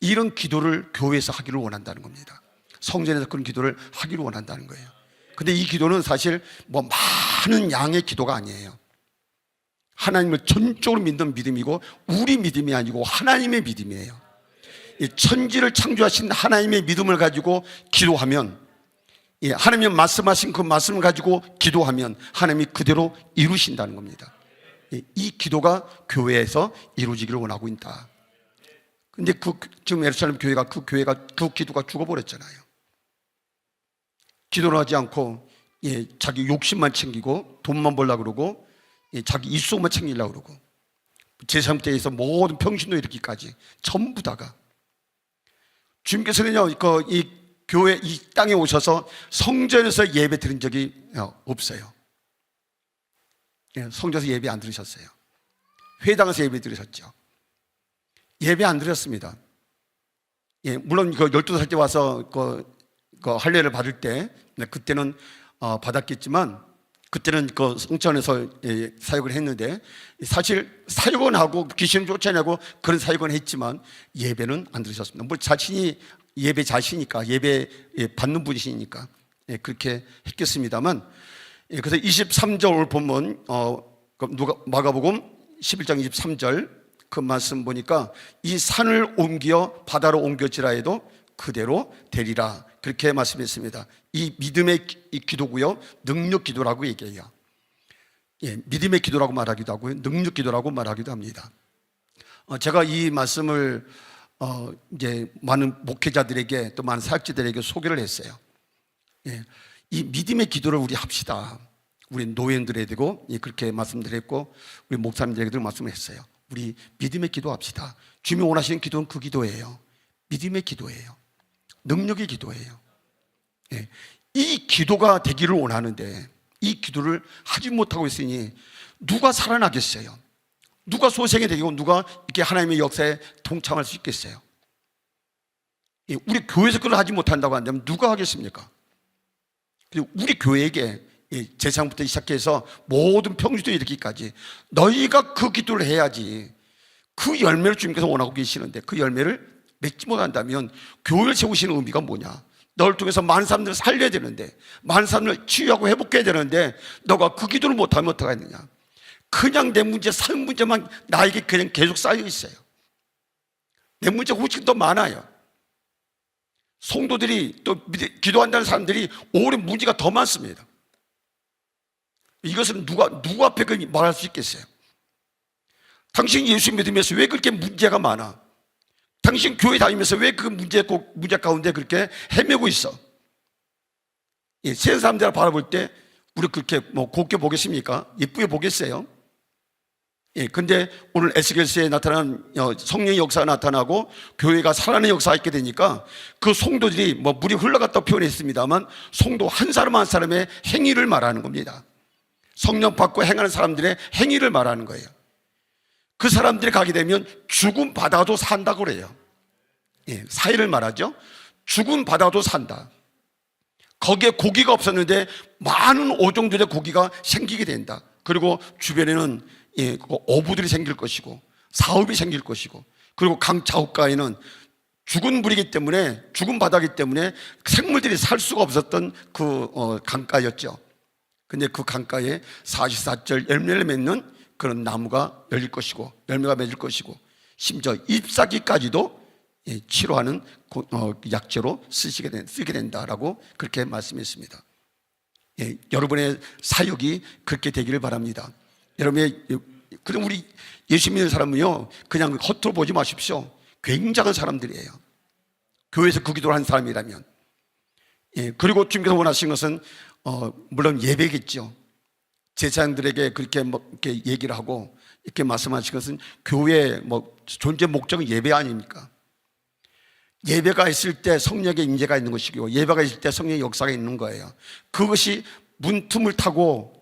이런 기도를 교회에서 하기를 원한다는 겁니다. 성전에서 그런 기도를 하기를 원한다는 거예요. 근데 이 기도는 사실 많은 양의 기도가 아니에요. 하나님을 전적으로 믿는 믿음이고 우리 믿음이 아니고 하나님의 믿음이에요. 이 천지를 창조하신 하나님의 믿음을 가지고 기도하면, 하나님이 말씀하신 그 말씀을 가지고 기도하면 하나님이 그대로 이루신다는 겁니다. 이 기도가 교회에서 이루어지기를 원하고 있다. 근데 지금 예루살렘 교회가 그 기도가 죽어버렸잖아요. 기도를 하지 않고 자기 욕심만 챙기고 돈만 벌려고 그러고 자기 입속만 챙기려고 그러고 제3대에서 모든 평신도 이르기까지 전부 다가, 주님께서는요 이 교회 이 땅에 오셔서 성전에서 예배 드린 적이 없어요. 성전에서 예배 안 드리셨어요. 회당에서 예배 드리셨죠. 예배 안 드렸습니다. 물론 12살 때 와서 그 할례를 받을 때 그때는 받았겠지만 그때는 그 성전에서 사역을 했는데 사실 사역은 하고 귀신 쫓아내고 그런 사역은 했지만 예배는 안 드리셨습니다. 뭐 자신이 예배 자시니까 예배 받는 분이시니까 그렇게 했겠습니다만 그래서 23절 보면 누가 마가복음 11장 23절 그 말씀 보니까 이 산을 옮겨 바다로 옮겨지라 해도 그대로 되리라 그렇게 말씀했습니다. 이 믿음의 기도고요, 능력 기도라고 얘기해요. 믿음의 기도라고 말하기도 하고요, 능력 기도라고 말하기도 합니다. 제가 이 말씀을 이제 많은 목회자들에게 또 많은 사역자들에게 소개를 했어요. 이 믿음의 기도를 우리 합시다. 우리 노예들에게 되고 그렇게 말씀드렸고 우리 목사님들에게도 말씀을 했어요. 우리 믿음의 기도합시다. 주님이 원하시는 기도는 그 기도예요. 믿음의 기도예요. 능력의 기도예요. 이 기도가 되기를 원하는데 이 기도를 하지 못하고 있으니 누가 살아나겠어요? 누가 소생이 되고 누가 이렇게 하나님의 역사에 동참할 수 있겠어요? 우리 교회에서 그걸 하지 못한다고 한다면 누가 하겠습니까? 그리고 우리 교회에게 제사장부터 시작해서 모든 평지도 이르기까지 너희가 그 기도를 해야지 그 열매를 주님께서 원하고 계시는데 그 열매를 맺지 못한다면 교회를 세우시는 의미가 뭐냐? 너를 통해서 많은 사람들을 살려야 되는데 많은 사람들을 치유하고 회복해야 되는데 너가 그 기도를 못하면 어떡하겠느냐? 그냥 내 문제, 삶 문제만 나에게 그냥 계속 쌓여 있어요. 내 문제가 훨씬 더 많아요. 성도들이 또 기도한다는 사람들이 오히려 문제가 더 많습니다. 이것은 누구 앞에 말할 수 있겠어요? 당신 예수 믿으면서 왜 그렇게 문제가 많아? 당신 교회 다니면서 왜 그 문제 가운데 그렇게 헤매고 있어? 세상 사람들을 바라볼 때 우리 그렇게 곱게 보겠습니까? 예쁘게 보겠어요? 근데 오늘 에스겔서에 나타난 성령의 역사가 나타나고 교회가 살아나는 역사가 있게 되니까 그 성도들이 물이 흘러갔다고 표현했습니다만 성도 한 사람 한 사람의 행위를 말하는 겁니다. 성령 받고 행하는 사람들의 행위를 말하는 거예요. 그 사람들이 가게 되면 죽음 받아도 산다고 그래요. 사회를 말하죠. 죽음 받아도 산다. 거기에 고기가 없었는데 많은 오종들의 고기가 생기게 된다. 그리고 주변에는 어부들이 생길 것이고 사업이 생길 것이고 그리고 강 좌우가에는 죽은 물이기 때문에 죽은 바다이기 때문에 생물들이 살 수가 없었던 그 강가였죠. 근데 그 강가에 44절 열매를 맺는 그런 나무가 열릴 것이고 열매가 맺을 것이고 심지어 잎사귀까지도 치료하는 약재로 쓰게 된다라고 그렇게 말씀했습니다. 여러분의 사역이 그렇게 되기를 바랍니다. 여러분의 그럼 우리 예수 믿는 사람은요 그냥 겉으로 보지 마십시오. 굉장한 사람들이에요. 교회에서 그 기도를 한 사람이라면. 그리고 주님께서 원하시는 것은 물론 예배겠죠. 제사장들에게 그렇게 이렇게 얘기를 하고 이렇게 말씀하신 것은 교회의 존재 목적은 예배 아닙니까? 예배가 있을 때 성령의 임재가 있는 것이고 예배가 있을 때 성령의 역사가 있는 거예요. 그것이 문틈을 타고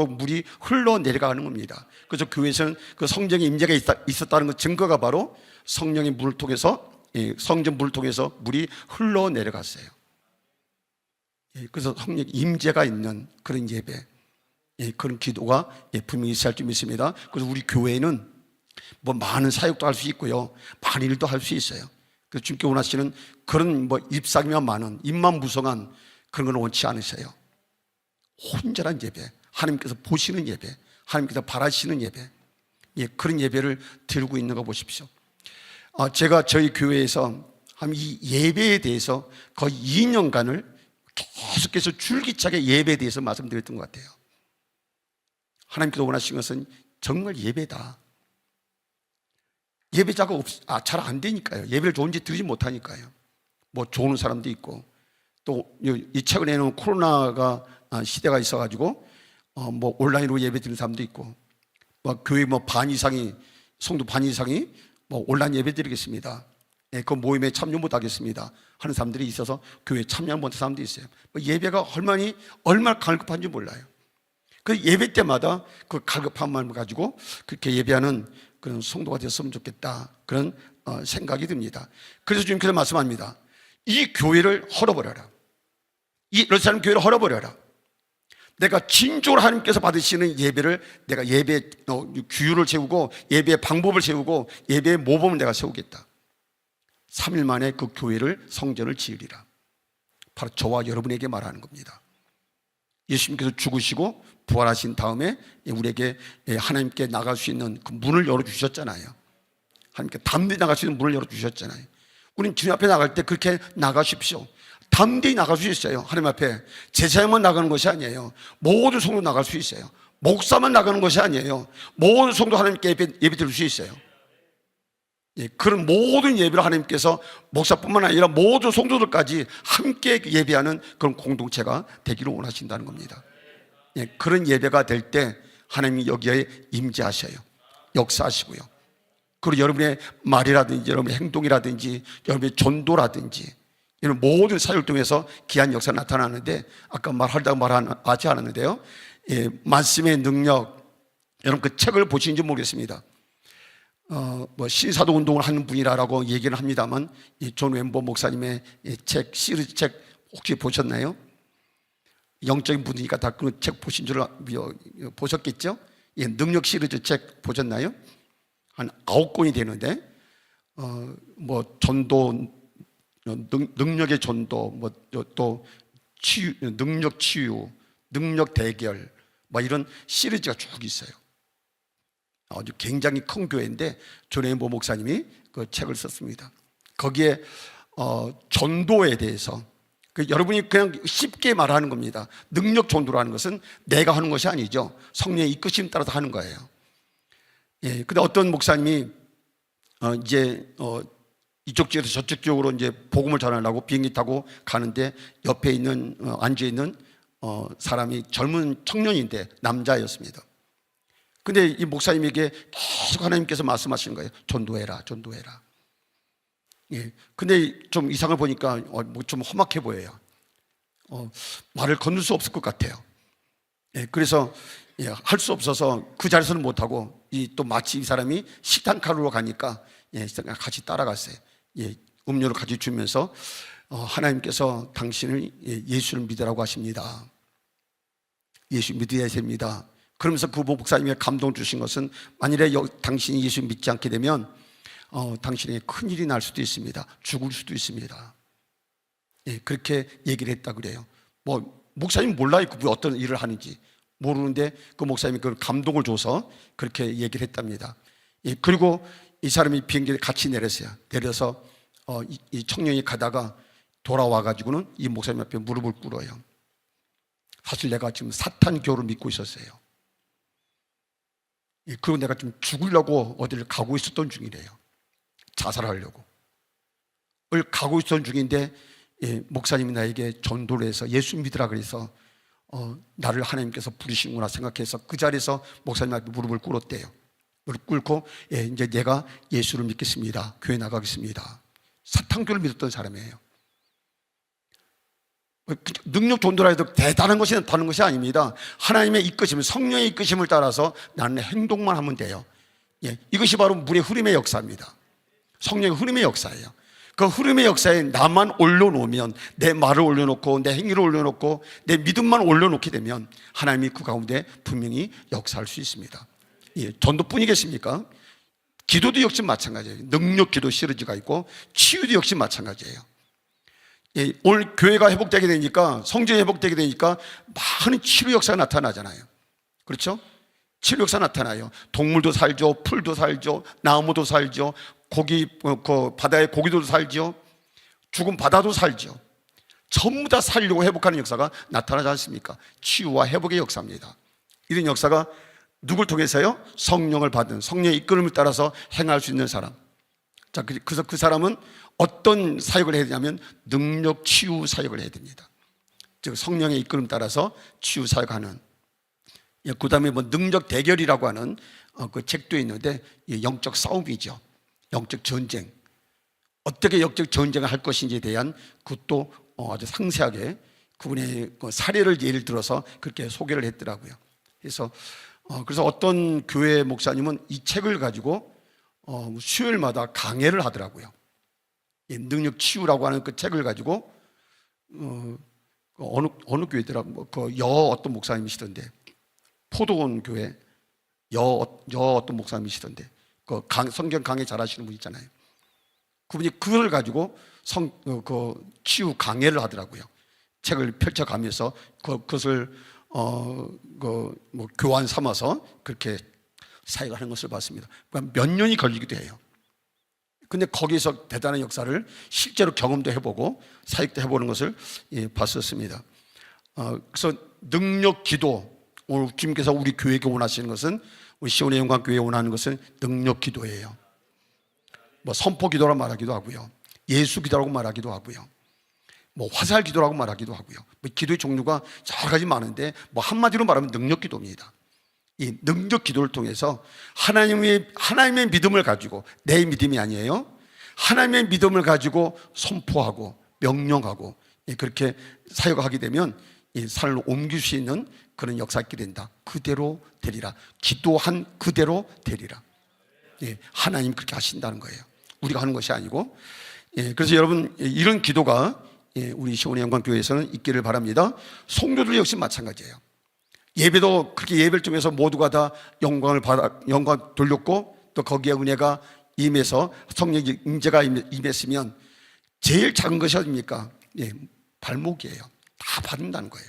물이 흘러내려가는 겁니다. 그래서 교회에서는 그 성령의 임재가 있었다는 그 증거가 바로 성령의 물을 통해서 성전 물을 통해서 물이 흘러내려갔어요. 그래서 성령의 임재가 있는 그런 예배, 그런 기도가 분명히 있어야 할 줄 믿습니다. 그래서 우리 교회는 많은 사역도 할 수 있고요, 많은 일도 할 수 있어요. 그래서 주님께 원하시는 그런 잎사귀만 많은 입만 무성한 그런 건 원치 않으세요. 온전한 예배, 하나님께서 보시는 예배, 하나님께서 바라시는 예배, 그런 예배를 드리고 있는 거 보십시오. 제가 저희 교회에서 이 예배에 대해서 거의 2년간을 계속해서 줄기차게 예배에 대해서 말씀드렸던 것 같아요. 하나님께서 원하시는 것은 정말 예배다. 예배자가 잘 안 되니까요. 예배를 좋은지 드리지 못하니까요. 좋은 사람도 있고 또 이 최근에는 코로나가 시대가 있어가지고 온라인으로 예배 드리는 사람도 있고 교회 반 이상이 성도 반 이상이 온라인 예배 드리겠습니다. 그 모임에 참여 못하겠습니다 하는 사람들이 있어서 교회에 참여 못하는 사람도 있어요. 예배가 얼마나 갈급한지 몰라요. 그 예배 때마다 그 갈급한 마음을 가지고 그렇게 예배하는 그런 성도가 됐으면 좋겠다, 그런 생각이 듭니다. 그래서 주님께서 말씀합니다. 이 교회를 헐어버려라. 이 예루살렘 교회를 헐어버려라. 내가 진정으로 하나님께서 받으시는 예배를, 내가 예배 규율을 세우고 예배의 방법을 세우고 예배의 모범을 내가 세우겠다. 3일 만에 그 교회를, 성전을 지으리라. 바로 저와 여러분에게 말하는 겁니다. 예수님께서 죽으시고 부활하신 다음에 우리에게 하나님께 나갈 수 있는 그 문을 열어주셨잖아요. 하나님께 담대히 나갈 수 있는 문을 열어주셨잖아요. 우리는 주님 앞에 나갈 때 그렇게 나가십시오. 담대히 나갈 수 있어요. 하나님 앞에 제사장만 나가는 것이 아니에요. 모든 성도 나갈 수 있어요. 목사만 나가는 것이 아니에요. 모든 성도 하나님께 예배 드릴 수 있어요. 그런 모든 예배를 하나님께서 목사뿐만 아니라 모든 성도들까지 함께 예배하는 그런 공동체가 되기를 원하신다는 겁니다. 그런 예배가 될 때 하나님이 여기에 임재하셔요. 역사하시고요. 그리고 여러분의 말이라든지 여러분의 행동이라든지 여러분의 전도라든지 이런 모든 사역을 통해서 귀한 역사가 나타나는데, 아까 말하다가 말하지 않았는데요, 말씀의 능력, 여러분 그 책을 보시는지 모르겠습니다. 신사도 운동을 하는 분이라고 얘기를 합니다만, 존 웬버 목사님의 책, 시리즈 책 혹시 보셨나요? 영적인 분이니까 다 그 책 보신 줄 보셨겠죠? 능력 시리즈 책 보셨나요? 한 9권이 되는데, 전도, 능력의 전도, 또 치유, 능력 치유, 능력 대결, 이런 시리즈가 쭉 있어요. 아주 굉장히 큰 교회인데 존 웬버 목사님이 그 책을 썼습니다. 거기에 전도에 대해서, 여러분이 그냥 쉽게 말하는 겁니다. 능력 전도라는 것은 내가 하는 것이 아니죠. 성령의 이끄심 따라서 하는 거예요. 근데 어떤 목사님이 이쪽 지역에서 저쪽 지역으로 이제 복음을 전하려고 비행기 타고 가는데 옆에 있는 앉아 있는 사람이 젊은 청년인데 남자였습니다. 근데 이 목사님에게 계속 하나님께서 말씀하시는 거예요. 전도해라, 전도해라. 근데 좀 이상을 보니까 좀 험악해 보여요. 말을 건널 수 없을 것 같아요. 그래서 할 수 없어서 그 자리에서는 못하고, 또 마치 이 사람이 식당 가루로 가니까 같이 따라갔어요. 음료를 같이 주면서 하나님께서 당신을 예수를 믿으라고 하십니다. 예수 믿어야 됩니다. 그러면서 그 목사님의 감동 주신 것은, 만일에 당신이 예수 믿지 않게 되면 당신에게 큰일이 날 수도 있습니다. 죽을 수도 있습니다. 그렇게 얘기를 했다 그래요. 목사님 몰라요. 그 어떤 일을 하는지 모르는데 그 목사님이 그 감동을 줘서 그렇게 얘기를 했답니다. 그리고 이 사람이 비행기를 같이 내렸어요. 내려서 이 청년이 가다가 돌아와 가지고는 이 목사님 앞에 무릎을 꿇어요. 사실 내가 지금 사탄교를 믿고 있었어요. 그리고 내가 좀 죽으려고 어디를 가고 있었던 중이래요. 자살하려고 가고 있었던 중인데, 목사님이 나에게 전도를 해서 예수 믿으라 그래서 나를 하나님께서 부르시는구나 생각해서 그 자리에서 목사님 앞에 무릎을 꿇었대요. 무릎 꿇고 이제 내가 예수를 믿겠습니다. 교회 나가겠습니다. 사탄교를 믿었던 사람이에요. 능력 전도라 해도 대단한 것이 다른 것이 아닙니다. 하나님의 이끄심, 성령의 이끄심을 따라서 나는 행동만 하면 돼요. 이것이 바로 물의 흐름의 역사입니다. 성령의 흐름의 역사예요. 그 흐름의 역사에 나만 올려놓으면, 내 말을 올려놓고 내 행위를 올려놓고 내 믿음만 올려놓게 되면 하나님이 그 가운데 분명히 역사할 수 있습니다. 전도뿐이겠습니까? 기도도 역시 마찬가지예요. 능력 기도 시리즈가 있고 치유도 역시 마찬가지예요. 오늘 교회가 회복되게 되니까, 성전이 회복되게 되니까 많은 치료 역사가 나타나잖아요. 그렇죠? 치료 역사 나타나요. 동물도 살죠, 풀도 살죠, 나무도 살죠, 그 바다의 고기도 살죠, 죽은 바다도 살죠. 전부 다 살려고 회복하는 역사가 나타나지 않습니까? 치유와 회복의 역사입니다. 이런 역사가 누굴 통해서요? 성령을 받은, 성령의 이끌음을 따라서 행할 수 있는 사람. 자, 그래서 그 사람은 어떤 사역을 해야 되냐면 능력 치유 사역을 해야 됩니다. 즉 성령의 이끌음 따라서 치유 사역하는. 그 다음에 능력 대결이라고 하는 그 책도 있는데, 영적 싸움이죠. 영적 전쟁. 어떻게 영적 전쟁을 할 것인지에 대한 그것도 아주 상세하게 그분의 그 사례를 예를 들어서 그렇게 소개를 했더라고요. 그래서 어떤 교회 목사님은 이 책을 가지고 수요일마다 강해를 하더라고요. 능력 치유라고 하는 그 책을 가지고 어느 교회더라, 그 어떤 목사님이시던데, 포도원 교회 어떤 목사님이시던데, 그 성경 강의 잘하시는 분 있잖아요. 그분이 그걸 가지고 그 치유 강해를 하더라고요. 책을 펼쳐가면서 그것을 교환 삼아서 그렇게 사역하는 것을 봤습니다. 그러니까 몇 년이 걸리기도 해요. 근데 거기서 대단한 역사를 실제로 경험도 해보고 사역도 해보는 것을 봤었습니다. 그래서 능력 기도, 오늘 주님께서 우리 교회에 원하시는 것은, 우리 시온의 영광 교회에 원하는 것은 능력 기도예요. 뭐 선포 기도라고 말하기도 하고요, 예수 기도라고 말하기도 하고요, 뭐 화살 기도라고 말하기도 하고요. 뭐 기도의 종류가 여러 가지 많은데 뭐 한마디로 말하면 능력 기도입니다. 이 능력 기도를 통해서 하나님의 믿음을 가지고, 내 믿음이 아니에요, 하나님의 믿음을 가지고 선포하고 명령하고 그렇게 사역하게 되면 이 삶을 옮길 수 있는 그런 역사가 있게 된다. 그대로 되리라. 기도한 그대로 되리라. 하나님 그렇게 하신다는 거예요. 우리가 하는 것이 아니고. 그래서 여러분, 이런 기도가 우리 시온의 영광 교회에서는 있기를 바랍니다. 성도들 역시 마찬가지예요. 예배도 그렇게 예배를 통해서 모두가 다 영광 돌렸고, 또 거기에 은혜가 임해서 성령의 임재가 임했으면 제일 작은 것이 어디입니까? 발목이에요. 다 받는다는 거예요.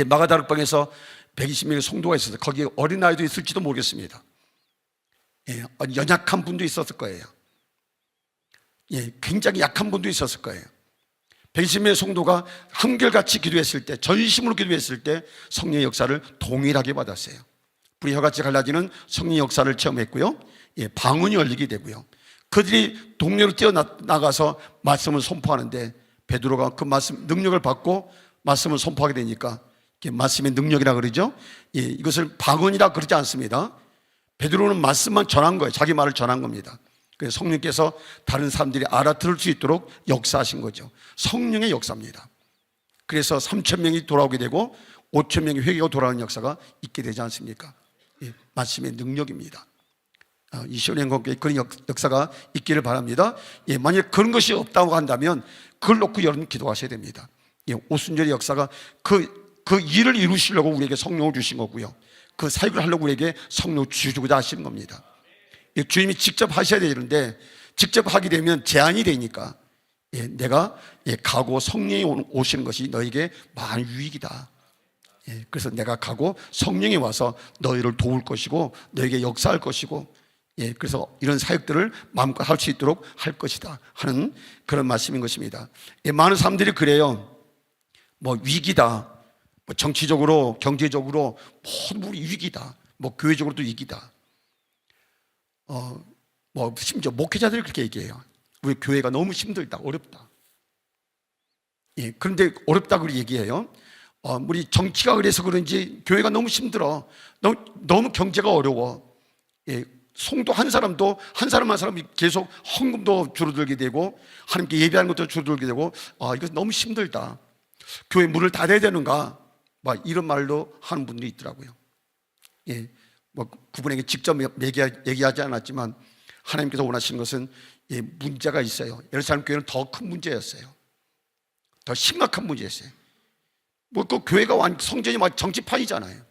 마가다락방에서 120명의 성도가 있었어요. 거기에 어린아이도 있을지도 모르겠습니다. 연약한 분도 있었을 거예요. 굉장히 약한 분도 있었을 거예요. 120명의 성도가 한결같이 기도했을 때, 전심으로 기도했을 때 성령의 역사를 동일하게 받았어요. 불이 혀같이 갈라지는 성령의 역사를 체험했고요, 방언이 열리게 되고요, 그들이 동료로 뛰어나가서 말씀을 선포하는데 베드로가 그 말씀 능력을 받고 말씀을 선포하게 되니까, 말씀의 능력이라 그러죠. 이것을 방언이라 그러지 않습니다. 베드로는 말씀만 전한 거예요. 자기 말을 전한 겁니다. 그래서 성령께서 다른 사람들이 알아들을 수 있도록 역사하신 거죠. 성령의 역사입니다. 그래서 3,000명이 돌아오게 되고 5,000명이 회개하고 돌아오는 역사가 있게 되지 않습니까? 말씀의 능력입니다. 이 시온의 영광교회 그런 역사가 있기를 바랍니다. 만약 그런 것이 없다고 한다면 그걸 놓고 여러분 기도하셔야 됩니다. 오순절의 역사가 그 일을 이루시려고 우리에게 성령을 주신 거고요, 그 사역을 하려고 우리에게 성령을 주시고자 하시는 겁니다. 주님이 직접 하셔야 되는데 직접 하게 되면 제한이 되니까, 내가 가고 성령이 오시는 것이 너에게 많은 유익이다. 그래서 내가 가고 성령이 와서 너희를 도울 것이고 너에게 역사할 것이고, 그래서 이런 사역들을 마음껏 할 수 있도록 할 것이다 하는 그런 말씀인 것입니다. 많은 사람들이 그래요. 뭐 위기다, 뭐 정치적으로 경제적으로 모두 위기다, 뭐 교회적으로도 위기다, 뭐 심지어 목회자들이 그렇게 얘기해요. 우리 교회가 너무 힘들다, 어렵다. 그런데 어렵다고 그렇게 얘기해요. 우리 정치가 그래서 그런지 교회가 너무 힘들어, 너무 경제가 어려워. 성도 한 사람도 한 사람이 계속 헌금도 줄어들게 되고 하나님께 예배하는 것도 줄어들게 되고, 이거 너무 힘들다, 교회 문을 닫아야 되는가, 막 이런 말로 하는 분들이 있더라고요. 뭐 그분에게 직접 얘기하지 않았지만 하나님께서 원하시는 것은 문제가 있어요. 예루살렘 교회는 더 큰 문제였어요. 더 심각한 문제였어요. 뭐 그 교회가 성전이 정치판이잖아요.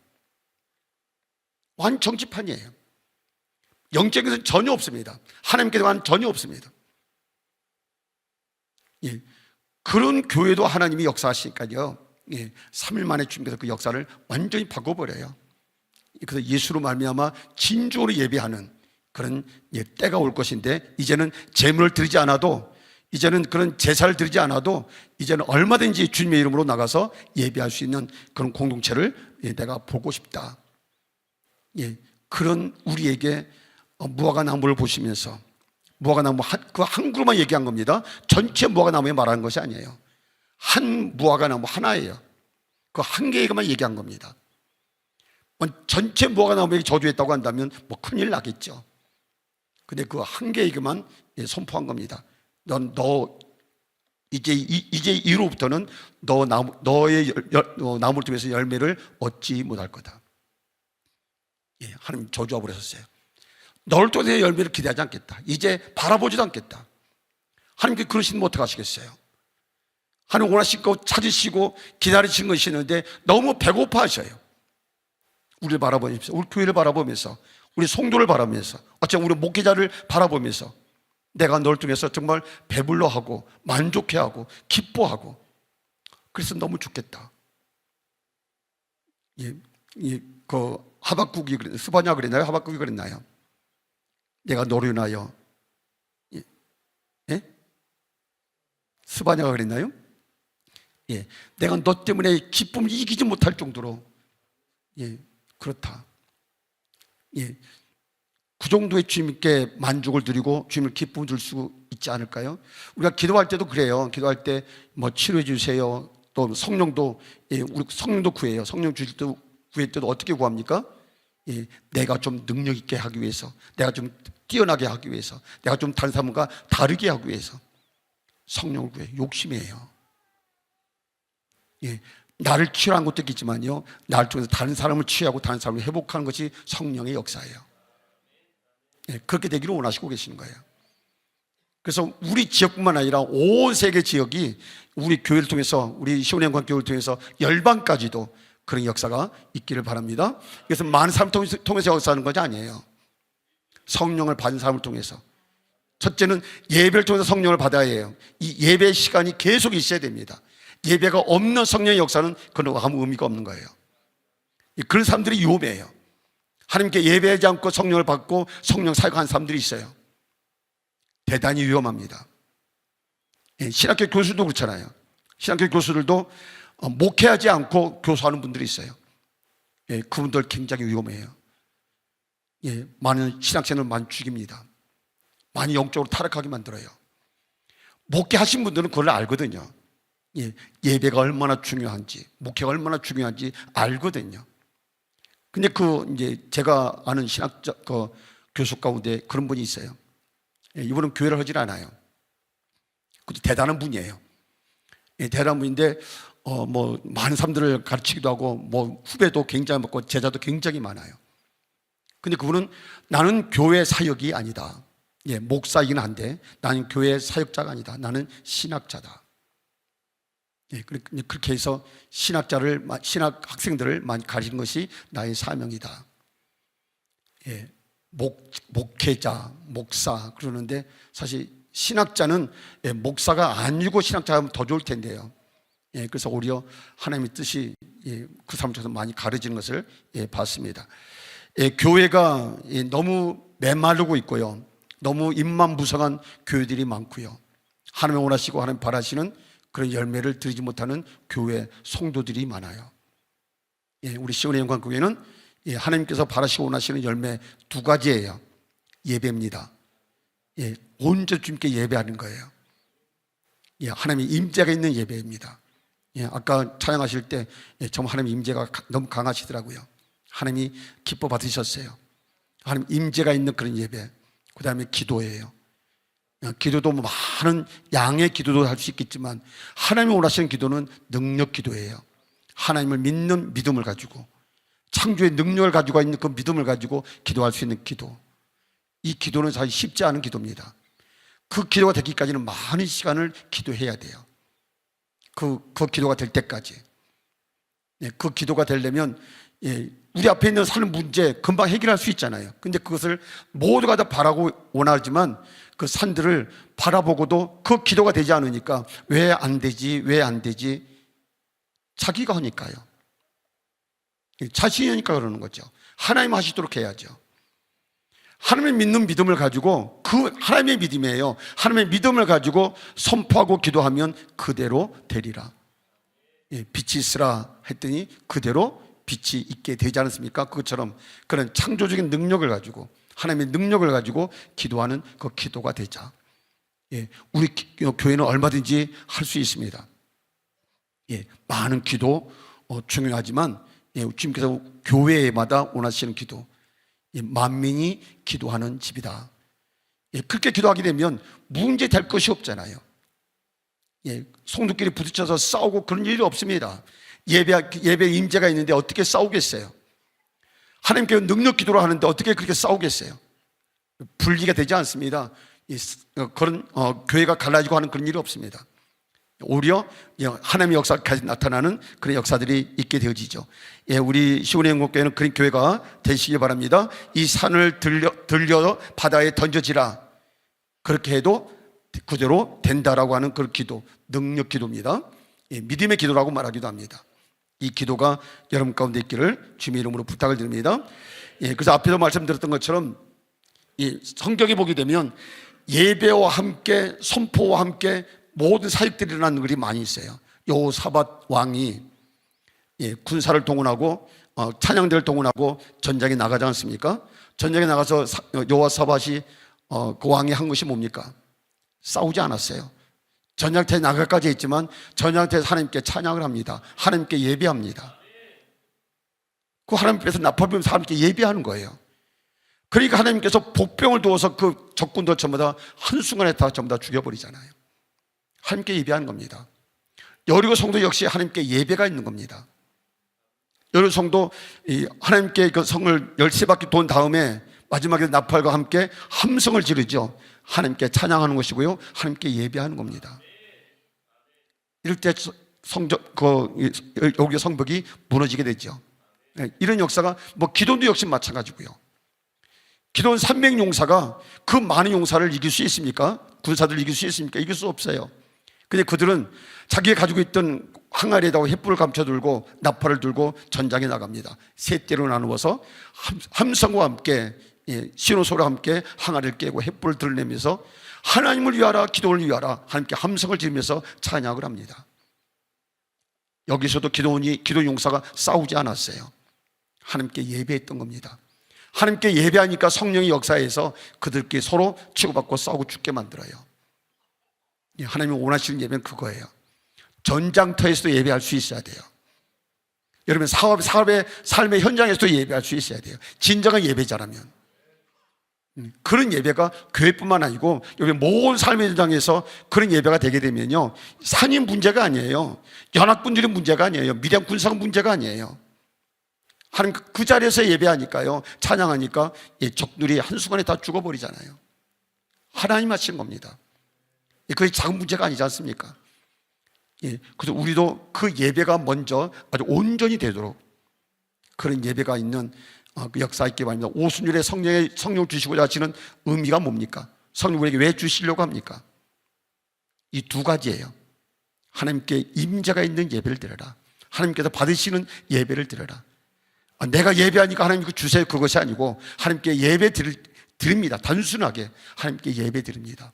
완 정치판이에요. 영적인 것은 전혀 없습니다. 하나님께서는 전혀 없습니다. 그런 교회도 하나님이 역사하시니까요, 3일 만에 주님께서 그 역사를 완전히 바꿔버려요. 그래서 예수로 말미암아 진주로 예배하는 그런 때가 올 것인데, 이제는 제물을 드리지 않아도, 이제는 그런 제사를 드리지 않아도 이제는 얼마든지 주님의 이름으로 나가서 예배할 수 있는 그런 공동체를 내가 보고 싶다. 그런 우리에게 무화과나무를 보시면서, 무화과나무 그 한 그루만 얘기한 겁니다. 전체 무화과나무에 말하는 것이 아니에요. 한 무화과나무 하나예요. 그 한 개만 얘기한 겁니다. 전체 무화과나무에게 저주했다고 한다면 뭐 큰일 나겠죠. 근데 그 한 개에게만 선포한 겁니다. 너 이제 이후로부터는 너의 나무를 통해서 열매를 얻지 못할 거다. 하나님 저주하고 그러셨어요. 너를 통해서 열매를 기대하지 않겠다. 이제 바라보지도 않겠다. 하나님께 그러시면 어떡하시겠어요? 하나님 원하시고 찾으시고 기다리시는 것이 있는데 너무 배고파 하셔요. 우리를 바라보면서, 우리 교회를 바라보면서, 우리 성도를 바라보면서, 어쩌면 우리 목회자를 바라보면서 내가 널 통해서 정말 배불러하고 만족해하고 기뻐하고 그래서 너무 좋겠다. 그 하박국이 그랬나요? 스바냐 그랬나요? 하박국이 그랬나요? 내가 너로 인하여 스바냐가 그랬나요? 내가 너 때문에 기쁨을 이기지 못할 정도로 그렇다. 그 정도의 주님께 만족을 드리고 주님을 기쁨을 줄 수 있지 않을까요? 우리가 기도할 때도 그래요. 기도할 때 뭐 치료해 주세요. 또 성령도 우리 성령도 구해요. 성령 주실 때 구할 때도 어떻게 구합니까? 내가 좀 능력 있게 하기 위해서, 내가 좀 뛰어나게 하기 위해서, 내가 좀 다른 사람과 다르게 하기 위해서 성령을 구해요. 욕심이에요. 나를 치유하는 것도 있겠지만요, 나를 통해서 다른 사람을 치유하고 다른 사람을 회복하는 것이 성령의 역사예요. 그렇게 되기를 원하시고 계시는 거예요. 그래서 우리 지역뿐만 아니라 온 세계 지역이 우리 교회를 통해서, 우리 시온행관 교회를 통해서 열방까지도 그런 역사가 있기를 바랍니다. 그래서 많은 사람을 통해서 역사하는 것이 아니에요. 성령을 받은 사람을 통해서. 첫째는 예배를 통해서 성령을 받아야 해요. 이 예배 시간이 계속 있어야 됩니다. 예배가 없는 성령의 역사는 그런 아무 의미가 없는 거예요. 그런 사람들이 위험해요. 하나님께 예배하지 않고 성령을 받고 성령 사역하는 사람들이 있어요. 대단히 위험합니다. 신학교 교수도 그렇잖아요. 신학교 교수들도 목회하지 않고 교수하는 분들이 있어요. 그분들 굉장히 위험해요. 많은 신학생을 많이 죽입니다. 많이 영적으로 타락하게 만들어요. 목회하신 분들은 그걸 알거든요. 예배가 얼마나 중요한지, 목회가 얼마나 중요한지 알거든요. 근데 이제 제가 아는 신학적 교수 가운데 그런 분이 있어요. 이분은 교회를 하질 않아요. 그것도 대단한 분이에요. 대단한 분인데, 뭐, 많은 사람들을 가르치기도 하고, 뭐, 후배도 굉장히 많고, 제자도 굉장히 많아요. 근데 그분은 나는 교회 사역이 아니다. 목사이긴 한데, 나는 교회 사역자가 아니다. 나는 신학자다. 그렇게 해서 신학 학생들을 많이 가르치는 것이 나의 사명이다. 목회자, 목사 그러는데 사실 신학자는 목사가 아니고 신학자가 하면 더 좋을 텐데요. 그래서 오히려 하나님의 뜻이 그 사람 중에서 많이 가려지는 것을 봤습니다. 교회가 너무 메마르고 있고요. 너무 입만무성한 교회들이 많고요. 하나님 원하시고 하나님 바라시는 그런 열매를 드리지 못하는 교회 성도들이 많아요. 우리 시온의 영광교회는 하나님께서 바라시고 원하시는 열매 두 가지예요. 예배입니다. 온전히 주님께 예배하는 거예요. 하나님의 임재가 있는 예배입니다. 아까 찬양하실 때 정말 하나님의 임재가 너무 강하시더라고요. 하나님이 기뻐 받으셨어요. 하나님 임재가 있는 그런 예배. 그 다음에 기도예요. 기도도 많은 양의 기도도 할 수 있겠지만 하나님이 원하시는 기도는 능력 기도예요. 하나님을 믿는 믿음을 가지고 창조의 능력을 가지고 있는 그 믿음을 가지고 기도할 수 있는 기도. 이 기도는 사실 쉽지 않은 기도입니다. 그 기도가 되기까지는 많은 시간을 기도해야 돼요. 그 기도가 될 때까지. 그 기도가 되려면 우리 앞에 있는 사는 문제 금방 해결할 수 있잖아요. 근데 그것을 모두가 다 바라고 원하지만 그 산들을 바라보고도 그 기도가 되지 않으니까 왜 안 되지? 왜 안 되지? 자기가 하니까요. 자신이 하니까 그러는 거죠. 하나님 하시도록 해야죠. 하나님의 믿는 믿음을 가지고 그 하나님의 믿음이에요. 하나님의 믿음을 가지고 선포하고 기도하면 그대로 되리라. 빛이 있으라 했더니 그대로 빛이 있게 되지 않았습니까? 그것처럼 그런 창조적인 능력을 가지고 하나님의 능력을 가지고 기도하는 그 기도가 되자. 우리 교회는 얼마든지 할 수 있습니다. 많은 기도 중요하지만 주님께서 교회마다 원하시는 기도, 만민이 기도하는 집이다. 그렇게 기도하게 되면 문제 될 것이 없잖아요. 성도끼리 부딪혀서 싸우고 그런 일이 없습니다. 예배 임재가 있는데 어떻게 싸우겠어요? 하나님께 능력 기도를 하는데 어떻게 그렇게 싸우겠어요? 분리가 되지 않습니다. 그런 교회가 갈라지고 하는 그런 일이 없습니다. 오히려 하나님의 역사가 계속 나타나는 그런 역사들이 있게 되어지죠. 우리 시온의 영국교회는 그런 교회가 되시기 바랍니다. 이 산을 들려 바다에 던져지라, 그렇게 해도 그대로 된다라고 하는 그런 기도, 능력 기도입니다. 믿음의 기도라고 말하기도 합니다. 이 기도가 여러분 가운데 있기를 주님의 이름으로 부탁을 드립니다. 그래서 앞에서 말씀드렸던 것처럼 성경에 보게 되면 예배와 함께 선포와 함께 모든 사역들이 일어나는 글이 많이 있어요. 여호사밧 왕이 군사를 동원하고 찬양대를 동원하고 전장에 나가지 않습니까? 전장에 나가서 여호사밧이 그 왕이 한 것이 뭡니까? 싸우지 않았어요. 전장터에 나갈까지 했지만 전장터에서 하나님께 찬양을 합니다. 하나님께 예배합니다. 그 하나님께서 나팔부면서 하나님께 예배하는 거예요. 그러니까 하나님께서 복병을 두어서 그 적군들 전부 다 한순간에 다 전부 다 죽여버리잖아요. 하나님께 예배하는 겁니다. 여리고 성도 역시 하나님께 예배가 있는 겁니다. 여리고 성도 하나님께 그 성을 13바퀴 돈 다음에 마지막에 나팔과 함께 함성을 지르죠. 하나님께 찬양하는 것이고요, 하나님께 예배하는 겁니다. 이럴 때 여기 성벽이 무너지게 되죠. 이런 역사가 기도도 역시 마찬가지고요. 기도는 300용사가 그 많은 용사를 이길 수 있습니까? 군사들 이길 수 있습니까? 이길 수 없어요. 근데 그들은 자기가 가지고 있던 항아리에다가 횃불을 감춰들고 나팔을 들고 전장에 나갑니다. 세 떼로 나누어서 함성과 함께 신호소리와 함께 항아리를 깨고 횃불을 들내면서 하나님을 위하라, 기도를 위하라, 하나님께 함성을 지르면서 찬양을 합니다. 여기서도 기도 용사가 싸우지 않았어요. 하나님께 예배했던 겁니다. 하나님께 예배하니까 성령의 역사에서 그들끼리 서로 치고받고 싸우고 죽게 만들어요. 하나님이 원하시는 예배는 그거예요. 전장터에서도 예배할 수 있어야 돼요. 여러분 사업의 삶의 현장에서도 예배할 수 있어야 돼요. 진정한 예배자라면. 그런 예배가 교회뿐만 아니고 여기 모든 삶의 현장에서 그런 예배가 되게 되면요, 산이 문제가 아니에요. 연합군들이 문제가 아니에요. 미디안 군사가 문제가 아니에요. 하나님 그 자리에서 예배하니까요, 찬양하니까 적들이 한순간에 다 죽어버리잖아요. 하나님 하신 겁니다. 그게 작은 문제가 아니지 않습니까? 그래서 우리도 그 예배가 먼저 아주 온전히 되도록 그런 예배가 있는 그 역사 있기 바랍니다. 오순절에 성령을 주시고자 하시는 의미가 뭡니까? 성령 우리에게 왜 주시려고 합니까? 이 두 가지예요. 하나님께 임재가 있는 예배를 드려라, 하나님께서 받으시는 예배를 드려라. 내가 예배하니까 하나님 주세요, 그것이 아니고 하나님께 예배 드립니다. 단순하게 하나님께 예배 드립니다.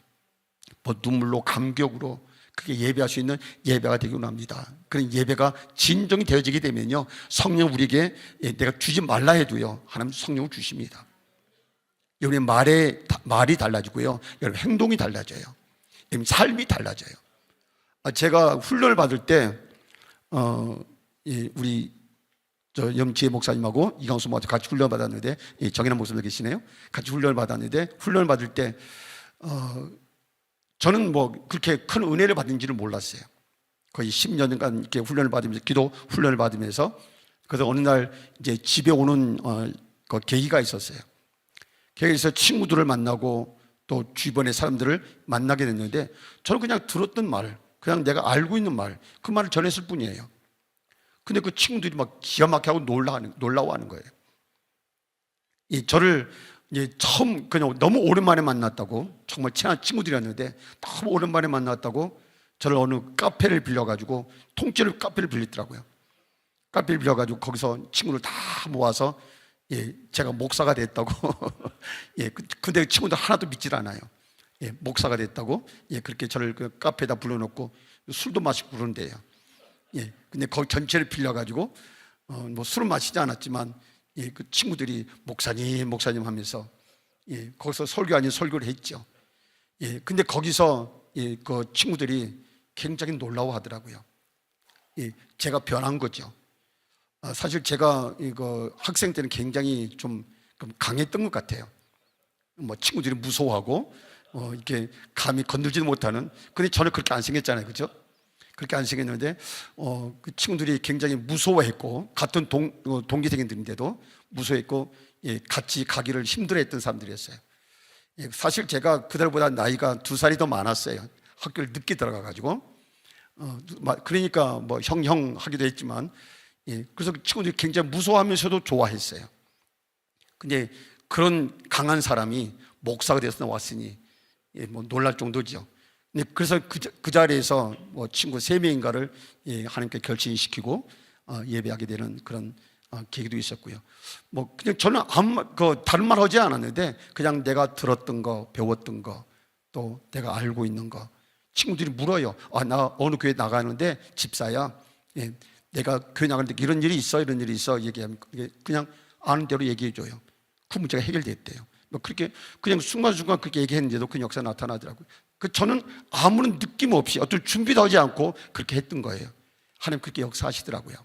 눈물로 감격으로 그게 예배할 수 있는 예배가 되기로 합니다. 그런 예배가 진정이 되어지게 되면요, 성령 우리에게 내가 주지 말라 해도요, 하나님 성령을 주십니다. 여러분의 말이 달라지고요, 여러분 행동이 달라져요. 여러분 삶이 달라져요. 제가 훈련을 받을 때 우리 염지혜 목사님하고 이강수 목사님 같이 훈련을 받았는데, 정인환 목사님 계시네요. 같이 훈련을 받았는데, 훈련을 받을 때 저는 그렇게 큰 은혜를 받은지를 몰랐어요. 거의 10년간 이렇게 훈련을 받으면서, 기도 훈련을 받으면서, 그래서 어느 날 이제 집에 오는 그 계기가 있었어요. 계기에서 친구들을 만나고 또 주변의 사람들을 만나게 됐는데, 저는 그냥 들었던 말, 그냥 내가 알고 있는 말, 그 말을 전했을 뿐이에요. 근데 그 친구들이 막 기가 막히게 하고 놀라워하는 거예요. 저를 처음 그냥 너무 오랜만에 만났다고, 정말 친한 친구들이었는데 너무 오랜만에 만났다고 저를 어느 카페를 빌려가지고, 통째로 카페를 빌리더라고요. 카페를 빌려가지고 거기서 친구들 다 모아서 제가 목사가 됐다고 근데 친구들 하나도 믿질 않아요. 목사가 됐다고 그렇게 저를 그 카페에다 불러놓고 술도 마시고 그러는데요. 근데 거기 전체를 빌려가지고 술은 마시지 않았지만 그 친구들이 목사님 하면서 거기서 설교 아닌 설교를 했죠. 근데 거기서 그 친구들이 굉장히 놀라워하더라고요. 제가 변한 거죠. 사실 제가 이거 학생 때는 굉장히 좀 강했던 것 같아요. 친구들이 무서워하고 이렇게 감히 건들지도 못하는. 근데 저는 그렇게 안 생겼잖아요, 그렇죠? 그렇게 안 생겼는데 그 친구들이 굉장히 무서워했고, 같은 동기생들인데도 무서워했고, 같이 가기를 힘들어했던 사람들이었어요. 사실 제가 그들보다 나이가 2살이 더 많았어요. 학교를 늦게 들어가가지고. 그러니까 뭐 형 하기도 했지만, 그래서 친구들이 굉장히 무서워하면서도 좋아했어요. 근데 그런 강한 사람이 목사가 돼서 나왔으니 뭐 놀랄 정도죠. 그래서 그 자리에서 뭐 친구 3명인가를 하나님께 결신시키고 예배하게 되는 그런 계기도 있었고요. 뭐 그냥 저는 다른 말 하지 않았는데 그냥 내가 들었던 거, 배웠던 거, 또 내가 알고 있는 거 친구들이 물어요. 나 어느 교회 나가는데 집사야. 내가 교회 나가는데 이런 일이 있어, 이런 일이 있어 얘기하면 그냥 아는 대로 얘기해줘요. 그 문제가 해결됐대요. 뭐 그렇게 그냥 순간순간 그렇게 얘기했는데도 그 역사 나타나더라고요. 저는 아무런 느낌 없이 어떤 준비도 하지 않고 그렇게 했던 거예요. 하나님 그렇게 역사하시더라고요.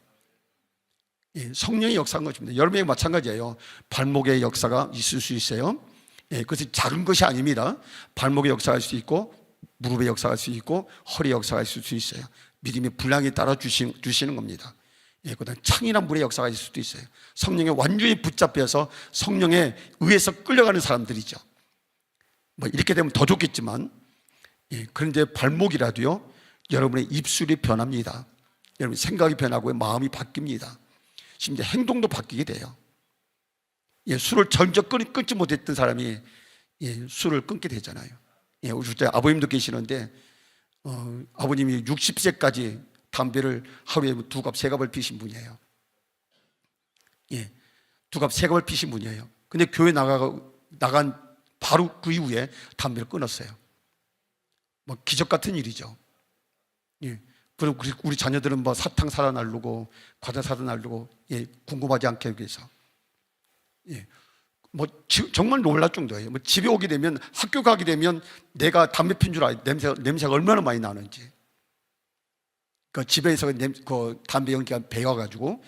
성령의 역사인 것입니다. 여러분에게 마찬가지예요. 발목의 역사가 있을 수 있어요. 그것이 작은 것이 아닙니다. 발목의 역사가 있을 수 있고 무릎의 역사가 있을 수 있고 허리의 역사가 있을 수 있어요. 믿음의 분량에 따라 주시는 겁니다. 그다음 창이나 물의 역사가 있을 수도 있어요. 성령에 완전히 붙잡혀서 성령에 의해서 끌려가는 사람들이죠. 뭐 이렇게 되면 더 좋겠지만, 그런데 발목이라도요, 여러분의 입술이 변합니다. 여러분 생각이 변하고 마음이 바뀝니다. 심지어 행동도 바뀌게 돼요. 술을 전혀 끊지 못했던 사람이 술을 끊게 되잖아요. 우리 때 아버님도 계시는데 아버님이 60세까지 담배를 하루에 2갑, 3갑을 피신 분이에요. 2갑, 3갑을 피신 분이에요. 근데 교회 나간 바로 그 이후에 담배를 끊었어요. 뭐 기적 같은 일이죠. 그리고 우리 자녀들은 뭐 사탕 사다 날르고 과자 사다 날르고 궁금하지 않게 하기 위해서 뭐 정말 놀랄 정도예요. 뭐 집에 오게 되면, 학교 가게 되면 내가 담배 핀 줄 알아요. 냄새가 얼마나 많이 나는지. 그 집에서 그 담배 연기가 배워가지고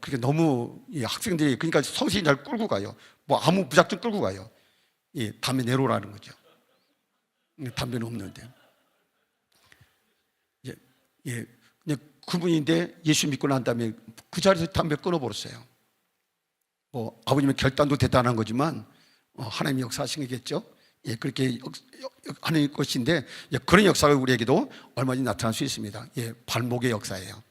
그렇게 너무 학생들이, 그러니까 성실히 잘 끌고 가요. 뭐 아무 무작정 끌고 가요. 담배 내놓으라는 거죠. 담배는 없는데. 그분인데 예수 믿고 난 다음에 그 자리에서 담배 끊어버렸어요. 뭐 아버님의 결단도 대단한 거지만 하나님의 역사하신 거겠죠. 그렇게 하는 것인데, 그런 역사가 우리에게도 얼마든지 나타날 수 있습니다. 발목의 역사예요.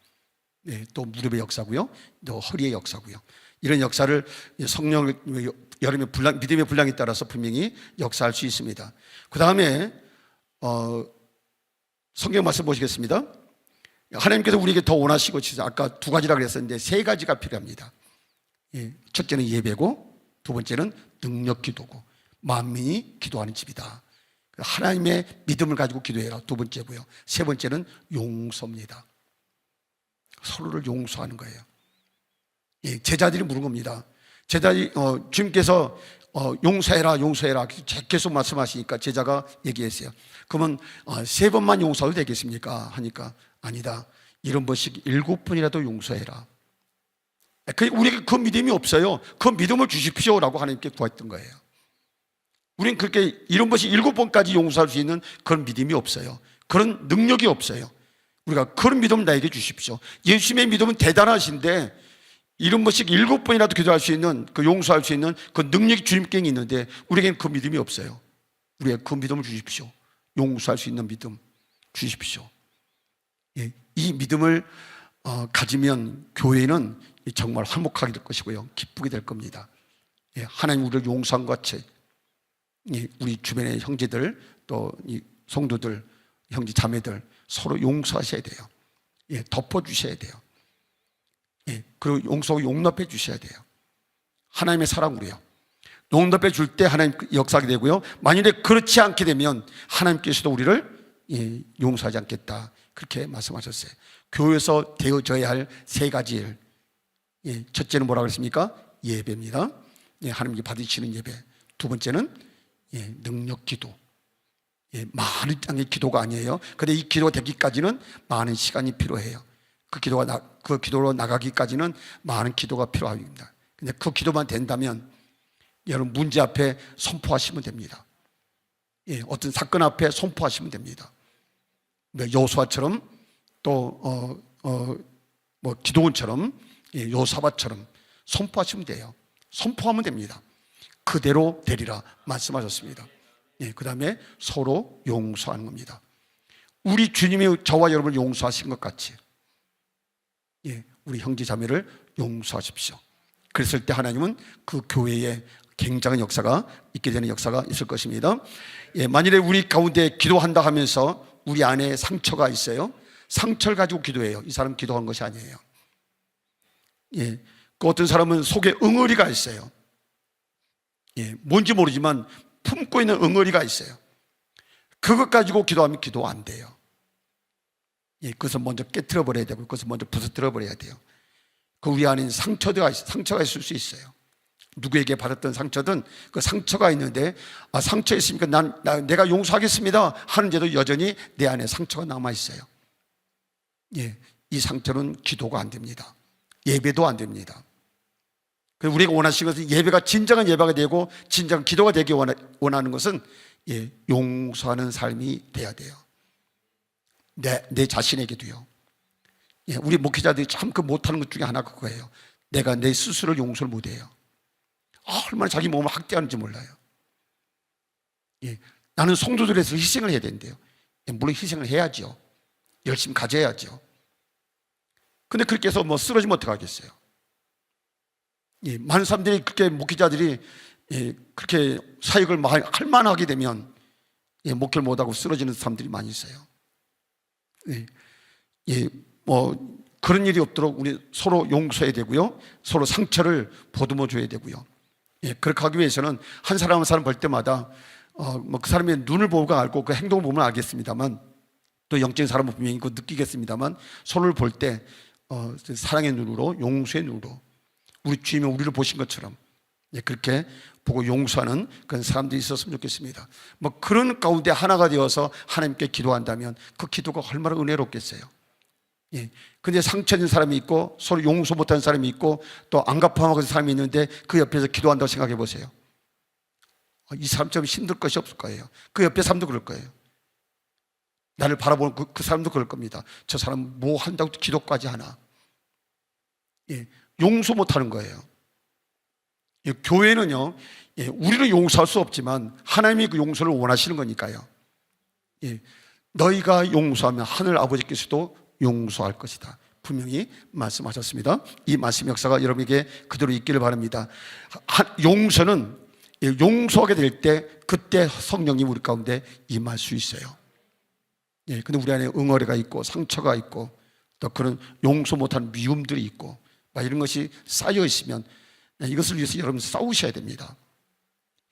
또 무릎의 역사고요, 또 허리의 역사고요. 이런 역사를 성령, 여름의 믿음의 분량에 따라서 분명히 역사할 수 있습니다. 그 다음에 성경 말씀 보시겠습니다. 하나님께서 우리에게 더 원하시고, 아까 2가지라 그랬었는데 3가지가 필요합니다. 첫째는 예배고, 2번째는 능력 기도고, 만민이 기도하는 집이다. 하나님의 믿음을 가지고 기도해라, 2번째고요. 3번째는 용서입니다. 서로를 용서하는 거예요. 제자들이 물은 겁니다. 제자들이 주님께서 용서해라, 용서해라 계속 말씀하시니까 제자가 얘기했어요. 그러면 3번만 용서해도 되겠습니까? 하니까 아니다, 이런 번씩 7번이라도 용서해라. 우리에게 그 믿음이 없어요. 그 믿음을 주십시오라고 하나님께 구했던 거예요. 우리는 그렇게 이런 것이 7번까지 용서할 수 있는 그런 믿음이 없어요. 그런 능력이 없어요. 우리가 그런 믿음을 나에게 주십시오. 예수님의 믿음은 대단하신데 이런 것이 7번이라도 기도할 수 있는, 그 용서할 수 있는 그 능력이 주님께 있는데 우리에게는 그 믿음이 없어요. 우리에게 그 믿음을 주십시오. 용서할 수 있는 믿음 주십시오. 이 믿음을 가지면 교회는 정말 화목하게 될 것이고요, 기쁘게 될 겁니다. 하나님 우리를 용서한 것 같이 우리 주변의 형제들, 또 성도들, 형제 자매들 서로 용서하셔야 돼요. 덮어주셔야 돼요. 그리고 용서하고 용납해 주셔야 돼요. 하나님의 사랑으로요. 용납해 줄 때 하나님 역사하게 되고요, 만일에 그렇지 않게 되면 하나님께서도 우리를 용서하지 않겠다, 그렇게 말씀하셨어요. 교회에서 되어져야 할 3가지 일. 첫째는 뭐라고 그랬습니까? 예배입니다. 하나님께 받으시는 예배. 2번째는 능력 기도. 많은 땅의 기도가 아니에요. 그런데 이 기도가 되기까지는 많은 시간이 필요해요. 그 기도로 나가기까지는 많은 기도가 필요합니다. 근데 그 기도만 된다면 여러분 문제 앞에 선포하시면 됩니다. 어떤 사건 앞에 선포하시면 됩니다. 여호수아처럼 또 뭐 기도원처럼, 요사밧처럼 선포하시면 돼요. 선포하면 됩니다. 그대로 되리라 말씀하셨습니다. 예, 그 다음에 서로 용서하는 겁니다. 우리 주님이 저와 여러분을 용서하신 것 같이, 예, 우리 형제 자매를 용서하십시오. 그랬을 때 하나님은 그 교회에 굉장한 역사가 있게 되는 역사가 있을 것입니다. 예, 만일에 우리 가운데 기도한다 하면서 우리 안에 상처가 있어요. 상처를 가지고 기도해요. 이 사람 기도한 것이 아니에요. 예, 그 어떤 사람은 속에 응어리가 있어요. 예, 뭔지 모르지만 품고 있는 응어리가 있어요. 그것 가지고 기도하면 기도 안 돼요. 예, 그것을 먼저 깨트려 버려야 되고, 그것을 먼저 부서뜨려 버려야 돼요. 그 우리 안에 상처가 있을 수 있어요. 누구에게 받았던 상처든 그 상처가 있는데, 아, 상처 있으니까 내가 용서하겠습니다 하는데도 여전히 내 안에 상처가 남아 있어요. 예, 이 상처는 기도가 안 됩니다. 예배도 안 됩니다. 그래서 우리가 원하시는 것은 예배가 진정한 예배가 되고 진정한 기도가 되기 원하는 것은, 예, 용서하는 삶이 돼야 돼요. 내 자신에게도요. 예, 우리 목회자들이 참 그 못하는 것 중에 하나가 그거예요. 내가 내 스스로를 용서를 못해요. 얼마나 자기 몸을 학대하는지 몰라요. 예, 나는 성도들에서 희생을 해야 된대요. 예, 물론 희생을 해야죠. 열심히 가져야죠. 근데 그렇게 해서 뭐 쓰러지면 어떡하겠어요? 예, 많은 사람들이 그렇게 목회자들이, 예, 그렇게 사역을 할 만하게 되면, 예, 목회를 못하고 쓰러지는 사람들이 많이 있어요. 예, 예, 뭐 그런 일이 없도록 우리 서로 용서해야 되고요, 서로 상처를 보듬어 줘야 되고요. 예, 그렇게 하기 위해서는 한 사람 한 사람 볼 때마다 뭐 그 사람의 눈을 보고 알고 그 행동을 보면 알겠습니다만, 또 영적인 사람은 분명히 그 느끼겠습니다만, 서로를 볼 때 사랑의 눈으로, 용서의 눈으로, 우리 주님이 우리를 보신 것처럼, 예, 그렇게 보고 용서하는 그런 사람들이 있었으면 좋겠습니다. 뭐 그런 가운데 하나가 되어서 하나님께 기도한다면 그 기도가 얼마나 은혜롭겠어요. 예, 근데 상처된 사람이 있고 서로 용서 못하는 사람이 있고 또 안갚아먹은 사람이 있는데 그 옆에서 기도한다고 생각해 보세요. 이 사람처럼 힘들 것이 없을 거예요. 그 옆에 사람도 그럴 거예요. 나를 바라보는 그 사람도 그럴 겁니다. 저 사람 뭐 한다고 기도까지 하나. 예, 용서 못하는 거예요. 예, 교회는요, 예, 우리를 용서할 수 없지만 하나님이 그 용서를 원하시는 거니까요. 예, 너희가 용서하면 하늘 아버지께서도 용서할 것이다, 분명히 말씀하셨습니다. 이 말씀 역사가 여러분에게 그대로 있기를 바랍니다. 용서는, 예, 용서하게 될 때 그때 성령님 우리 가운데 임할 수 있어요. 예, 근데 우리 안에 응어리가 있고 상처가 있고 또 그런 용서 못하는 미움들이 있고 막 이런 것이 쌓여 있으면 이것을 위해서 여러분 싸우셔야 됩니다.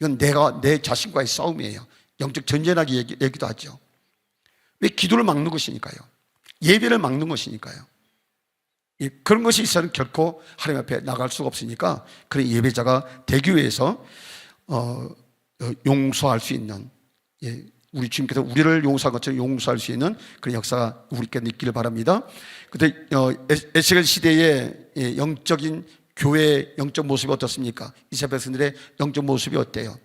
이건 내 자신과의 싸움이에요. 영적 전쟁하기 얘기도 하죠. 왜? 기도를 막는 것이니까요. 예배를 막는 것이니까요. 예, 그런 것이 있어서는 결코 하나님 앞에 나갈 수가 없으니까, 그런 예배자가 되기 위해서 용서할 수 있는, 예, 우리 주님께서 우리를 용서한 것처럼 용서할 수 있는 그런 역사가 우리께 있기를 바랍니다. 그때 에스겔 시대의, 예, 영적인 교회의 영적 모습이 어떻습니까? 이스라엘 백성들의 영적 모습이 어때요?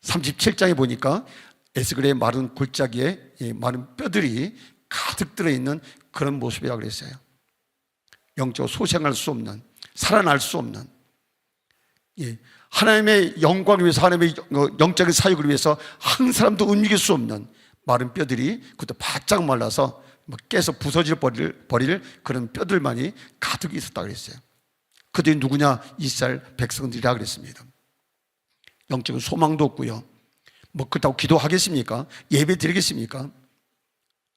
37장에 보니까 에스겔의 마른 골짜기에, 예, 마른 뼈들이 가득 들어있는 그런 모습이라고 그랬어요. 영적으로 소생할 수 없는, 살아날 수 없는, 예, 하나님의 영광을 위해서, 하나님의 영적인 사역을 위해서 한 사람도 움직일 수 없는 마른 뼈들이, 그것도 바짝 말라서 깨서 부서질 버릴 그런 뼈들만이 가득 있었다 그랬어요. 그들이 누구냐? 이스라엘 백성들이라 그랬습니다. 영적인 소망도 없고요, 뭐 그렇다고 기도하겠습니까? 예배 드리겠습니까?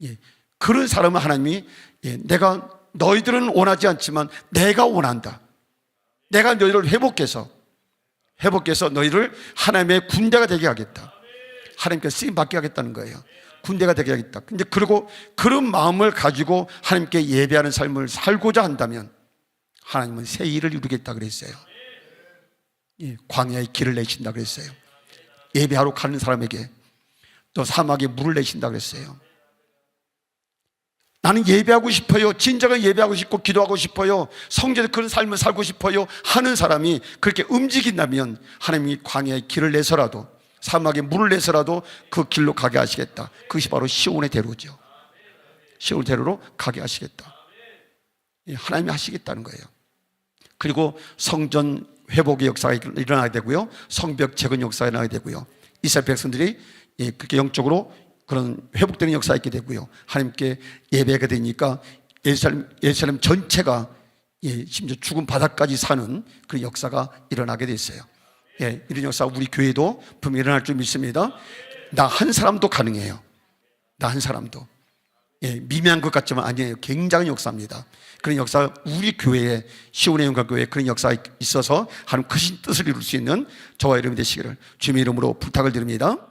예, 그런 사람은 하나님이, 예, 너희들은 원하지 않지만 내가 원한다, 내가 너희를 회복해서 너희를 하나님의 군대가 되게 하겠다, 하나님께 쓰임 받게 하겠다는 거예요. 군대가 되게 하겠다. 근데 그리고 그런 마음을 가지고 하나님께 예배하는 삶을 살고자 한다면 하나님은 새 일을 이루겠다 그랬어요. 예, 광야의 길을 내신다 그랬어요. 예배하러 가는 사람에게 또 사막에 물을 내신다 그랬어요. 나는 예배하고 싶어요, 진정한 예배하고 싶고 기도하고 싶어요, 성전에 그런 삶을 살고 싶어요 하는 사람이 그렇게 움직인다면 하나님이 광야의 길을 내서라도, 사막에 물을 내서라도 그 길로 가게 하시겠다. 그것이 바로 시온의 대로죠. 시온의 대로로 가게 하시겠다. 하나님이 하시겠다는 거예요. 그리고 성전 회복의 역사가 일어나게 되고요, 성벽 재건 역사가 일어나게 되고요, 이스라엘 백성들이 그렇게 영적으로 그런 회복되는 역사가 있게 되고요, 하나님께 예배가 되니까 예루살렘 전체가 심지어 죽은 바닥까지 사는 그런 역사가 일어나게 됐어요. 이런 역사가 우리 교회도 분명히 일어날 줄 믿습니다. 나 한 사람도 가능해요. 나 한 사람도. 미미한 것 같지만 아니에요. 굉장한 역사입니다. 그런 역사, 우리 교회에, 시온의 영광교회에 그런 역사가 있어서 하나님 크신 뜻을 이룰 수 있는 저와 여러분이 되시기를 주님의 이름으로 부탁을 드립니다.